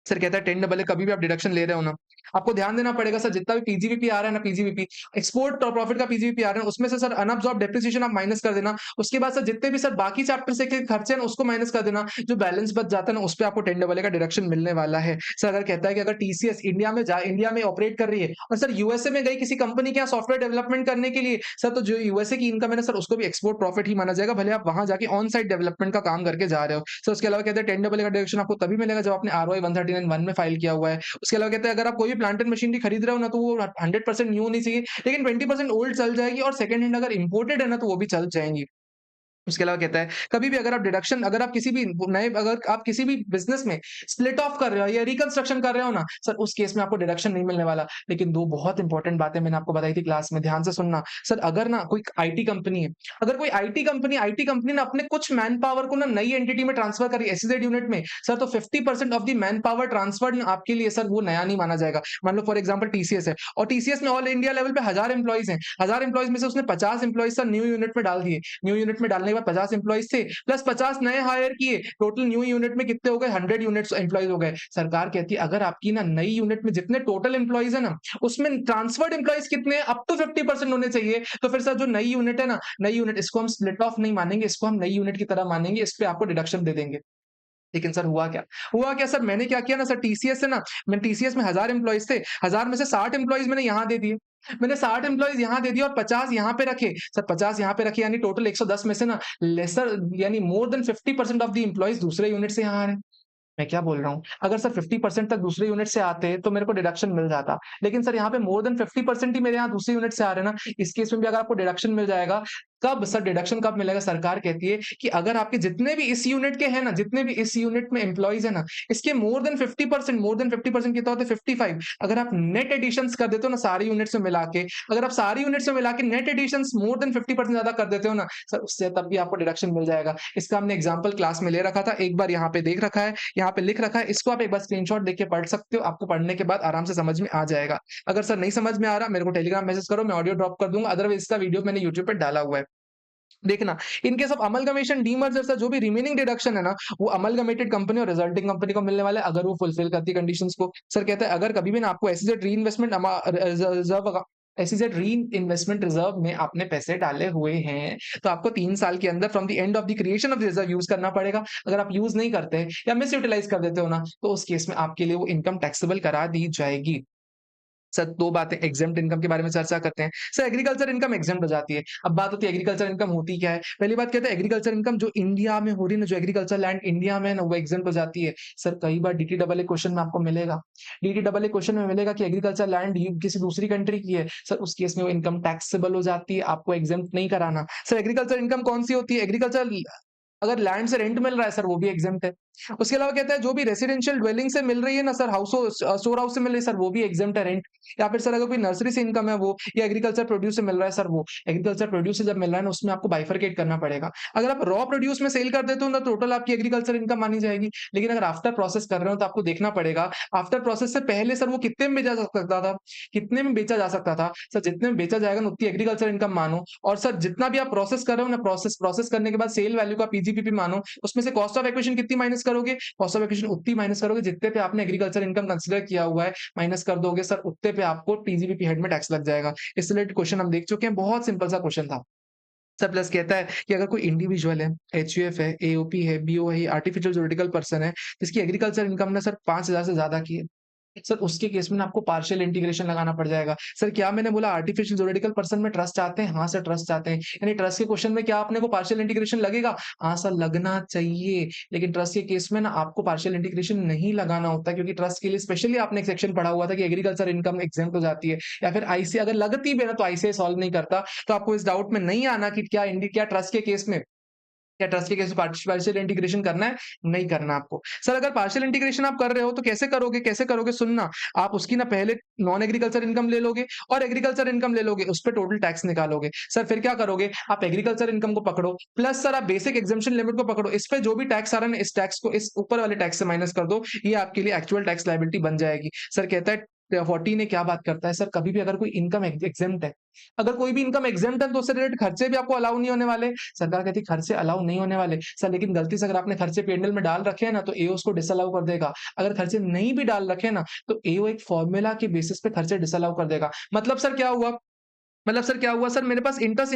सर कहता है 10 डबल ए कभी भी आप डिडक्शन ले रहे हो ना, आपको ध्यान देना पड़ेगा सर जितना भी पीजीवीपी आ रहा है ना, पीजीवीपी एक्सपोर्ट और प्रॉफिट का पीजीवीपी आ रहा है, उसमें से सर अनअब्सॉर्ब्ड डेप्रिसिएशन आप माइनस कर देना। उसके बाद सर जितने भी सर बाकी चैप्टर से के खर्चे हैं ना, उसको माइनस कर देना। जो बैलेंस बच जाता है ना, उस पे आपको 10 डबल ए का डिडक्शन मिलने वाला है। सर अगर कहता है कि अगर टीसीएस इंडिया में ऑपरेट कर रही है और सर यूएसए में गई किसी कंपनी के यहाँ सॉफ्टवेयर डेवलपमेंट करने के लिए, सर तो जो यूएसए की इनकम है ना सर, उसको भी एक्सपोर्ट प्रॉफिट ही माना जाएगा, भले आप वहां जाके ऑन साइट डेवलपमेंट का काम करके जा रहे हो। सर उसके अलावा कहते हैं 10 डबल ए का डिडक्शन आपको तभी मिलेगा जब आपने आरओआई 139(1) में फाइल किया हुआ है। उसके अलावा कहते हैं अगर आप कोई भी प्लांट एंड मशीनरी खरीद रहे हो ना, तो वो 100% न्यू होनी चाहिए, लेकिन 20% ओल्ड चल जाएगी, और सेकंड हैंड अगर इंपोर्टेड है ना, तो वो भी चल जाएँगी। उसके अलावा कहता है कभी भी अगर आप डिडक्शन, अगर आप किसी भी नए, अगर आप किसी भी बिजनेस में स्प्लिट ऑफ कर रहे हो या रिकंस्ट्रक्शन कर रहे हो ना सर, उस केस में आपको डिडक्शन नहीं मिलने वाला। लेकिन दो बहुत इंपॉर्टेंट बातें मैंने आपको बताई थी क्लास में, ध्यान से सुनना। सर अगर ना कोई आईटी कंपनी है, अगर कोई आईटी कंपनी ना अपने कुछ मैन पावर को ना नई एंटिटी में ट्रांसफर करी एसईजेड यूनिट में, सर तो 50% of the man power transfer आपके लिए सर वो नया नहीं माना जाएगा। मान लो फॉर एग्जाम्पल टीसीएस है, और टीसीएस में ऑल इंडिया लेवल पे 1000 एम्प्लॉइज हैं, 1000 एम्प्लॉइज में से उसने 50 एम्प्लॉइज सर न्यू यूनिट में डाल दिए। न्यू यूनिट में डालने के बाद 50 एम्प्लॉइज थे, प्लस 50 नए हायर किए, टोटल न्यू यूनिट में कितने हो गए, 100 यूनिट्स एम्प्लॉइज हो गए। सरकार कहती है अगर आपकी ना नई यूनिट में जितने टोटल एम्प्लॉइज है ना, उसमें ट्रांसफर्ड एम्प्लॉइज कितने अप टू 50% होने चाहिए, तो फिर सर जो नई यूनिट है ना, नई यूनिट इसको हम स्प्लिट ऑफ नहीं मानेंगे, इसको हम नई यूनिट की तरह मानेंगे, इस पे आपको डिडक्शन दे देंगे। लेकिन सर हुआ क्या सर, मैंने क्या किया ना सर, टीसीएस से ना, मैंने टीसीएस में 1000 एम्प्लॉइज थे, 1000 में से 60 एम्प्लॉइज मैंने यहाँ दे दिए, मैंने 60 एम्प्लॉइज यहाँ दे दिए और 50 यहाँ पे रखे। सर 50 यहाँ पे रखे, यानी टोटल 110 में से ना लेसर, यानी more than 50% of the employees दूसरे यूनिट से यहाँ आ रहे हैं। मैं क्या बोल रहा हूँ, अगर सर 50% तक दूसरे यूनिट से आते तो मेरे को डिडक्शन मिल जाता, लेकिन सर यहाँ पे मोर देन 50% ही मेरे यहाँ दूसरे यूनिट से आ रहे हैं ना, इस केस में भी अगर आपको डिडक्शन मिल जाएगा। कब सर डिडक्शन कब मिलेगा, सरकार कहती है कि अगर आपके जितने भी इस यूनिट के हैं ना, जितने भी इस यूनिट में एम्प्लॉइज है ना, इसके मोर देन 50% कितना होता है, 55, अगर आप नेट एडिशंस कर देते हो ना सारी यूनिट्स में मिला के, अगर आप सारी यूनिट्स में मिला के नेट एडिशंस मोर देन 50% ज्यादा कर देते हो ना सर, उससे तब भी आपको डिडक्शन मिल जाएगा। इसका हमने एग्जाम्पल क्लास में ले रखा था, एक बार यहाँ पे देख रखा है, यहाँ पे लिख रखा है, इसको आप एक बार स्क्रीनशॉट देख के पढ़ सकते हो, आपको पढ़ने के बाद आराम से समझ में आ जाएगा। अगर सर नहीं समझ में आ रहा, मेरे को टेलीग्राम मैसेज करो, मैं ऑडियो ड्रॉप कर दूंगा, अदरवाइज इसका वीडियो मैंने यूट्यूब पे डाला हुआ है। देखना, in case of amalgamation demerger से जो भी रिमेनिंग डिडक्शन है ना, वो अमलगमेटेड कंपनी और रिजल्टिंग कंपनी को मिलने वाला है, अगर वो फुलफिल करती है कंडीशंस को। सर कहता है अगर कभी भी ना आपको एसईजेड री इन्वेस्टमेंट रिजर्व, एसईजेड री इन्वेस्टमेंट रिजर्व में आपने पैसे डाले हुए हैं, तो आपको 3 साल के अंदर from the end of the creation of the reserve use करना पड़ेगा। अगर आप यूज नहीं करते या मिस यूटिलाइज कर देते हो ना, तो उस केस में आपके लिए वो इनकम टैक्सेबल करा दी जाएगी। सर 2 बातें एग्जेम्प्ट इनकम के बारे में चर्चा करते हैं। सर एग्रीकल्चर इनकम एग्जेम्प्ट हो जाती है। अब बात होती है एग्रीकल्चर इनकम होती क्या है? पहली बात कहते हैं एग्रीकल्चर इनकम जो इंडिया में हो रही है ना, जो एग्रीकल्चर लैंड इंडिया में है ना, वो एग्जेम्प्ट हो जाती है। सर कई बार डीटीडबलए क्वेश्चन में आपको मिलेगा। डीटीडबलए क्वेश्चन में मिलेगा कि एग्रीकल्चर लैंड किसी दूसरी कंट्री की है। सर उस केस में वो इनकम टैक्सेबल हो जाती है, आपको एग्जेम्प्ट नहीं कराना। सर एग्रीकल्चर इनकम कौन-सी होती है? एग्रीकल्चर अगर लैंड से रेंट मिल रहा है सर, वो भी एग्जेम्प्ट है। उसके अलावा कहता है जो भी रेसिडेंशियल ड्वेलिंग से मिल रही है ना सर, स्टोर हाउस से मिल रही है सर, वो भी एग्जेम्प्ट है रेंट। या फिर सर अगर कोई नर्सरी से इनकम है वो, या एग्रीकल्चर प्रोड्यूस से मिल रहा है सर, वो एग्रीकल्चर प्रोड्यूस से जब मिल रहा है ना, उसमें आपको बाइफरकेट करना पड़ेगा। अगर आप रॉ प्रोड्यूस में सेल कर देते हो ना, टोटल आपकी एग्रीकल्चर इनकम मानी जाएगी। लेकिन अगर आफ्टर प्रोसेस कर रहे हो तो आपको देखना पड़ेगा आफ्टर प्रोसेस से पहले सर वो कितने में बेचा जा सकता था, कितने में बेचा जा सकता था। सर जितने में बेचा जाएगा ना, उतनी एग्रीकल्चर इनकम मानो। और सर जितना भी आप प्रोसेस कर रहे हो ना, प्रोसेस करने के बाद सेल वैल्यू का पीजीपीपी मानो। उसमें से कॉस्ट ऑफ एक्विजिशन कितनी माइनस करोगे, कॉस्ट ऑफ एक्विजिशन उतनी माइनस करोगे जितने पे आपने एग्रीकल्चर इनकम कंसीडर किया हुआ है, माइनस कर दोगे सर, उतने पे आपको टीजीबीपी हेड में टैक्स लग जाएगा। इस रिलेटेड क्वेश्चन हम देख चुके हैं, बहुत सिंपल सा क्वेश्चन था। सर प्लस कहता है कि अगर कोई इंडिविजुअल है, एचयूएफ है, एओपी है, बीओ है, आर्टिफिशियल ज्यूरिडिकल पर्सन है, जिसकी एग्रीकल्चर इनकम ना सर 5000 से ज्यादा की है, सर उसके केस में ना आपको पार्शियल इंटीग्रेशन लगाना पड़ जाएगा। सर क्या मैंने बोला आर्टिफिशियल ज्यूरिडिकल पर्सन में ट्रस्ट चाहते हैं? हाँ सर ट्रस्ट चाहते हैं, यानी ट्रस्ट के क्वेश्चन में क्या आपने को पार्शियल इंटीग्रेशन लगेगा? हाँ सर लगना चाहिए, लेकिन ट्रस्ट के केस में ना आपको पार्शियल इंटीग्रेशन नहीं लगाना होता, क्योंकि ट्रस्ट के लिए स्पेशली आपने एक सेक्शन पढ़ा हुआ था कि एग्रीकल्चर इनकम एग्जेम्प्ट हो जाती है। या फिर आईसी अगर लगती भी है ना, तो आईसीआई सॉल्व नहीं करता। तो आपको इस डाउट में नहीं आना कि क्या ट्रस्ट के केस में, क्या ट्रस्ट के केस में पार्शियल इंटीग्रेशन करना है? नहीं करना आपको। सर अगर पार्शियल इंटीग्रेशन आप कर रहे हो तो कैसे करोगे सुनना। आप उसकी ना पहले नॉन एग्रीकल्चर इनकम ले लोगे और एग्रीकल्चर इनकम ले लोगे, उस पे टोटल टैक्स निकालोगे। सर फिर क्या करोगे, आप एग्रीकल्चर इनकम को पकड़ो, प्लस सर आप बेसिक एग्जेम्पशन लिमिट को पकड़ो, इस पे जो भी टैक्स आ रहा है इस टैक्स को इस ऊपर वाले टैक्स से माइनस कर दो, ये आपके लिए एक्चुअल टैक्स लायबिलिटी बन जाएगी। सर कहता है 40 ने क्या बात करता है, सर कभी भी अगर कोई इनकम एग्जेम्प्ट है, अगर कोई भी इनकम एग्जेम्प्ट है तो उससे रिलेटेड खर्चे भी आपको अलाउ नहीं होने वाले। सरकार कहती है खर्चे अलाउ नहीं होने वाले सर, लेकिन गलती से अगर आपने खर्चे पीएनएल में डाल रखे हैं ना, तो एओ उसको डिसअलाउ कर देगा। अगर खर्चे नहीं भी डाल रखे ना, तो एओ एक फॉर्मूला के बेसिस पे खर्चे डिसअलाउ कर देगा। मतलब सर क्या हुआ, मतलब सर क्या हुआ सर, मेरे पास इंटरेस्ट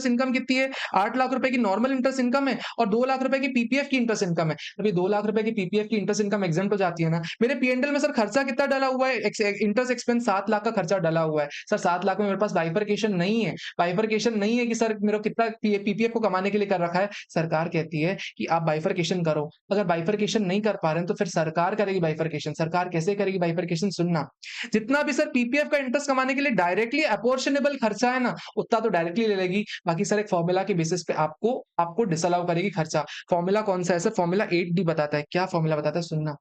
इनकम कितनी है, 8 लाख रुपए की नॉर्मल इंटरेस्ट इनकम है और 2 लाख रुपए की पीपीएफ की इंटरेस्ट इनकम है। अभी 2 लाख रुपए की पीपीएफ की इंटरेस्ट इनकम एग्जम्प्ट हो जाती है ना। मेरे पीएनडल में सर खर्चा कितना डला हुआ है, इंटरेस्ट एक्सपेंस 7 लाख का खर्चा डला हुआ है। सर 7 लाख में मेरे पास बाइफरकेशन नहीं है, बाइफरकेशन नहीं है कि सर मेरे को कितना पीपीएफ को कमाने के लिए कर रखा है। सरकार कहती है कि आप बाइफरकेशन करो। अगर बाइफरकेशन नहीं कर पा रहे हैं तो फिर सरकार करेगी बाइफरकेशन। सरकार कैसे करेगी बाइफरकेशन, सुनना। जितना भी सर पीपीएफ का इंटरेस्ट कमाने के लिए डायरेक्टली अपोर्शनेबल खर्चा है ना, उतना तो डायरेक्टली ले लेगी। बाकी सर एक फॉर्मूला के बेसिस पे आपको आपको डिसअलाउ करेगी खर्चा। फॉर्मूला कौन सा है सर, फॉर्मूला 8D बताता है। क्या फॉर्मूला बताता है, सुनना।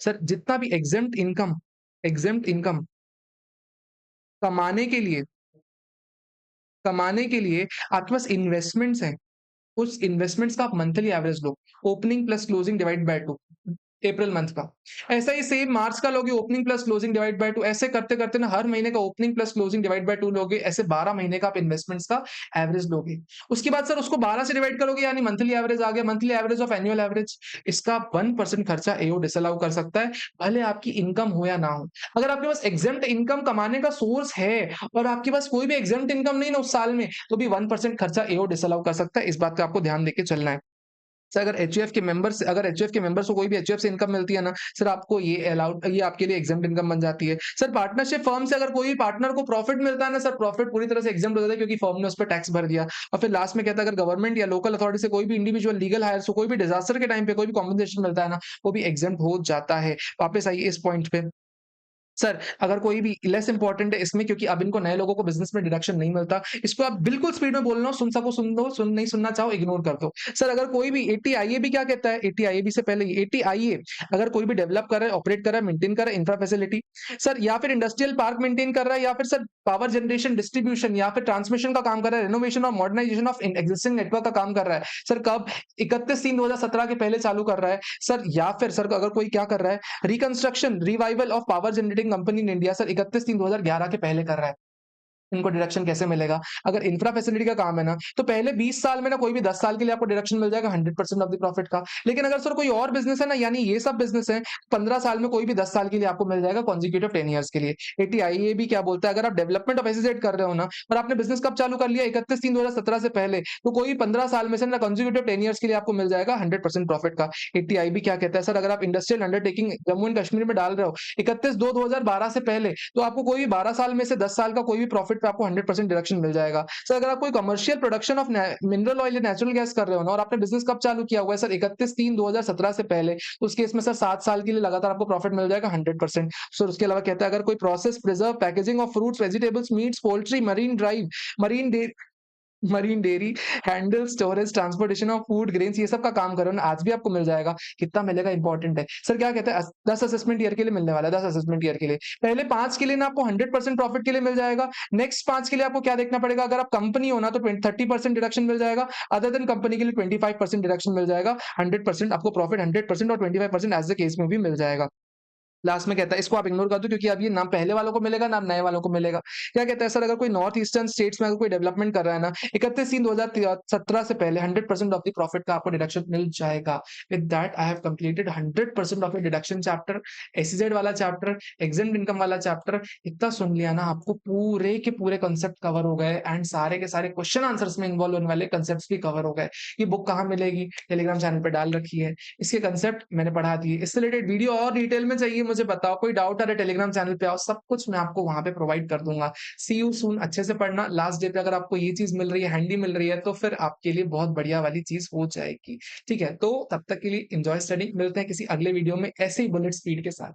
सर जितना भी एग्जेम्प्ट इनकम कमाने के लिए कमाने के लिए आपके पास इन्वेस्टमेंट्स हैं, उस इन्वेस्टमेंट्स का आप monthly average low. Opening plus closing divide by 2, April month का। ऐसा ही सेम मार्च का लोगे, opening plus closing divide by 2। ऐसे करते करते ना हर महीने का opening plus closing divide by 2 लोगे। ऐसे 12 महीने का आप इन्वेस्टमेंट्स का एवरेज लोगे। उसके बाद सर उसको 12 से डिवाइड करोगे, यानी मंथली एवरेज आ गया, monthly average of annual average. इसका 1% खर्चा एओ डिसअलाउ कर सकता है, भले आपकी इनकम हो या ना हो। अगर आपके पास एग्जेम्प्ट इनकम कमाने का सोर्स है और आपके पास कोई भी एग्जेम्प्ट इनकम नहीं ना उस साल में, तो भी 1% खर्चा एओ डिसअलाउ कर सकता है। इस बात का आपको ध्यान देके चलना है। सर अगर एचयूएफ के मेंबर्स को कोई भी एचयूएफ से इनकम मिलती है ना, सर आपको ये आपके लिए एग्जेम्प्ट इनकम बन जाती है। सर पार्टनरशिप फर्म से अगर कोई पार्टनर को प्रॉफिट मिलता है ना, सर प्रॉफिट पूरी तरह से एग्जेम्प्ट हो जाता है, क्योंकि फर्म ने उस पर टैक्स भर दिया। और फिर लास्ट में कहता है, अगर गवर्नमेंट या लोकल अथॉरिटी से कोई भी इंडिविजुअल लीगल हायर को कोई भी डिजास्टर के टाइम पे कोई भी कॉम्पनसेशन मिलता है ना, वो भी एग्जेम्प्ट हो जाता है। वापस आइए इस पॉइंट पे। सर अगर कोई भी लेस इंपॉर्टेंट है इसमें, क्योंकि अब इनको नए लोगों को बिजनेस में डिडक्शन नहीं मिलता। इसको आप बिल्कुल स्पीड में बोलना हो, सुन सको सुन दो, सुन नहीं सुनना चाहो इग्नोर कर दो। सर अगर कोई भी 80 IAB क्या कहता है, 80 IAB से पहले 80 IA अगर कोई भी डेवलप कर रहा है, ऑपरेट कर रहा है, मेंटेन कर रहा है इंफ्रा फैसिलिटी, सर या फिर इंडस्ट्रियल पार्क मेंटेन कर रहा है, या फिर सर पावर जनरेशन डिस्ट्रीब्यूशन या फिर ट्रांसमिशन का काम कर रहा है, रेनोवेशन और मॉडर्नाइजेशन ऑफ एग्जिस्टिंग नेटवर्क का काम कर रहा है, सर कब 31/3/2017 के पहले चालू कर रहा है। सर या फिर सर अगर कोई क्या कर रहा है, reconstruction revival of power generating company in India, sir 31/3/2011 के पहले कर रहा है। इनको डिडक्शन कैसे मिलेगा? अगर इंफ्रा फैसिलिटी का काम है ना, तो पहले 20 साल में ना कोई भी 10 साल के लिए आपको डिडक्शन मिल जाएगा 100% ऑफ द प्रॉफिट का। लेकिन अगर सर कोई और बिजनेस है ना, यानी ये सब बिजनेस है, 15 साल में कोई भी 10 साल के लिए आपको मिल जाएगा कॉन्जिक्यूटिव 10 ईयर्स के लिए। 80 IA भी क्या बोलता है, अगर आप डेवलपमेंट ऑफ एसईजेड कर रहे हो ना, और आपने बिजनेस कब चालू कर लिया, 31/3/2017 से पहले, तो कोई 15 साल में से ना कॉन्जिक्यूटिव 10 ईयर्स के लिए आपको मिल जाएगा 100% प्रॉफिट का। 80 IB क्या कहता है, सर अगर आप industrial undertaking Jammu and Kashmir में डाल रहे हो 31/2/2012 से पहले, तो आपको कोई भी 12 साल में से 10 साल का कोई भी प्रॉफिट पे आपको 100% डिडक्शन मिल जाएगा। सर अगर आप कोई commercial production of mineral oil या नेचुरल गैस कर रहे हो ना, और आपने बिजनेस कब चालू किया हुआ है सर 31/3/2017 से पहले, तो उस केस में सर 7 साल के लिए लगातार आपको प्रॉफिट मिल जाएगा 100%। सर उसके अलावा कहता है, अगर कोई process preserve packaging of fruits vegetables meets poultry marine marine dairy handle storage transportation of food grains, ये सब का काम करो ना, आज भी आपको मिल जाएगा। कितना मिलेगा इंपॉर्टेंट है। सर क्या कहता है, 10 असेसमेंट ईयर के लिए मिलने वाला है, 10 असेसमेंट ईयर के लिए। पहले 5 के लिए ना आपको 100% प्रॉफिट के लिए मिल जाएगा। नेक्स्ट 5 के लिए आपको क्या देखना पड़ेगा, अगर आप कंपनी हो ना तो 30% डिडक्शन मिल जाएगा। अदर देन कंपनी के लिए 25% डिडक्शन मिल जाएगा। 100% आपको प्रॉफिट 100% और 25% एज द केस में भी मिल जाएगा। लास्ट में कहता है, इसको आप इग्नोर कर दो, क्योंकि अब ये नाम पहले वालों को मिलेगा, नाम नए वालों को मिलेगा। क्या कहता है सर, अगर कोई नॉर्थ ईस्टर्न स्टेट्स में अगर कोई डेवलपमेंट कर रहा है ना, 31/3/2017 से पहले 100% ऑफ द प्रॉफिट का आपको डिडक्शन मिल जाएगा। With that I have completed 100% of the deduction chapter, SEZ वाला चैप्टर, एग्जेम्प्ट इनकम वाला चैप्टर। इतना सुन लिया ना, आपको पूरे के पूरे कंसेप्ट कवर हो गए, एंड सारे के सारे क्वेश्चन आंसर्स में इन्वॉल्व होने वाले कंसेप्ट भी कवर हो गए। ये बुक कहाँ मिलेगी, टेलीग्राम चैनल पे डाल रखी है, इसके कंसेप्ट मैंने पढ़ा दिए। इससे रिलेटेड वीडियो और डिटेल में चाहिए मुझे बताओ, कोई डाउट आ रहा है टेलीग्राम चैनल पे आओ, सब कुछ मैं आपको वहां पे प्रोवाइड कर दूंगा। सी यू सून। अच्छे से पढ़ना, लास्ट डे पे अगर आपको ये चीज मिल रही है, हैंडी मिल रही है, तो फिर आपके लिए बहुत बढ़िया वाली चीज हो जाएगी। ठीक है, तो तब तक के लिए एंजॉय स्टडी, मिलते हैं किसी अगले वीडियो में ऐसे ही बुलेट स्पीड के साथ।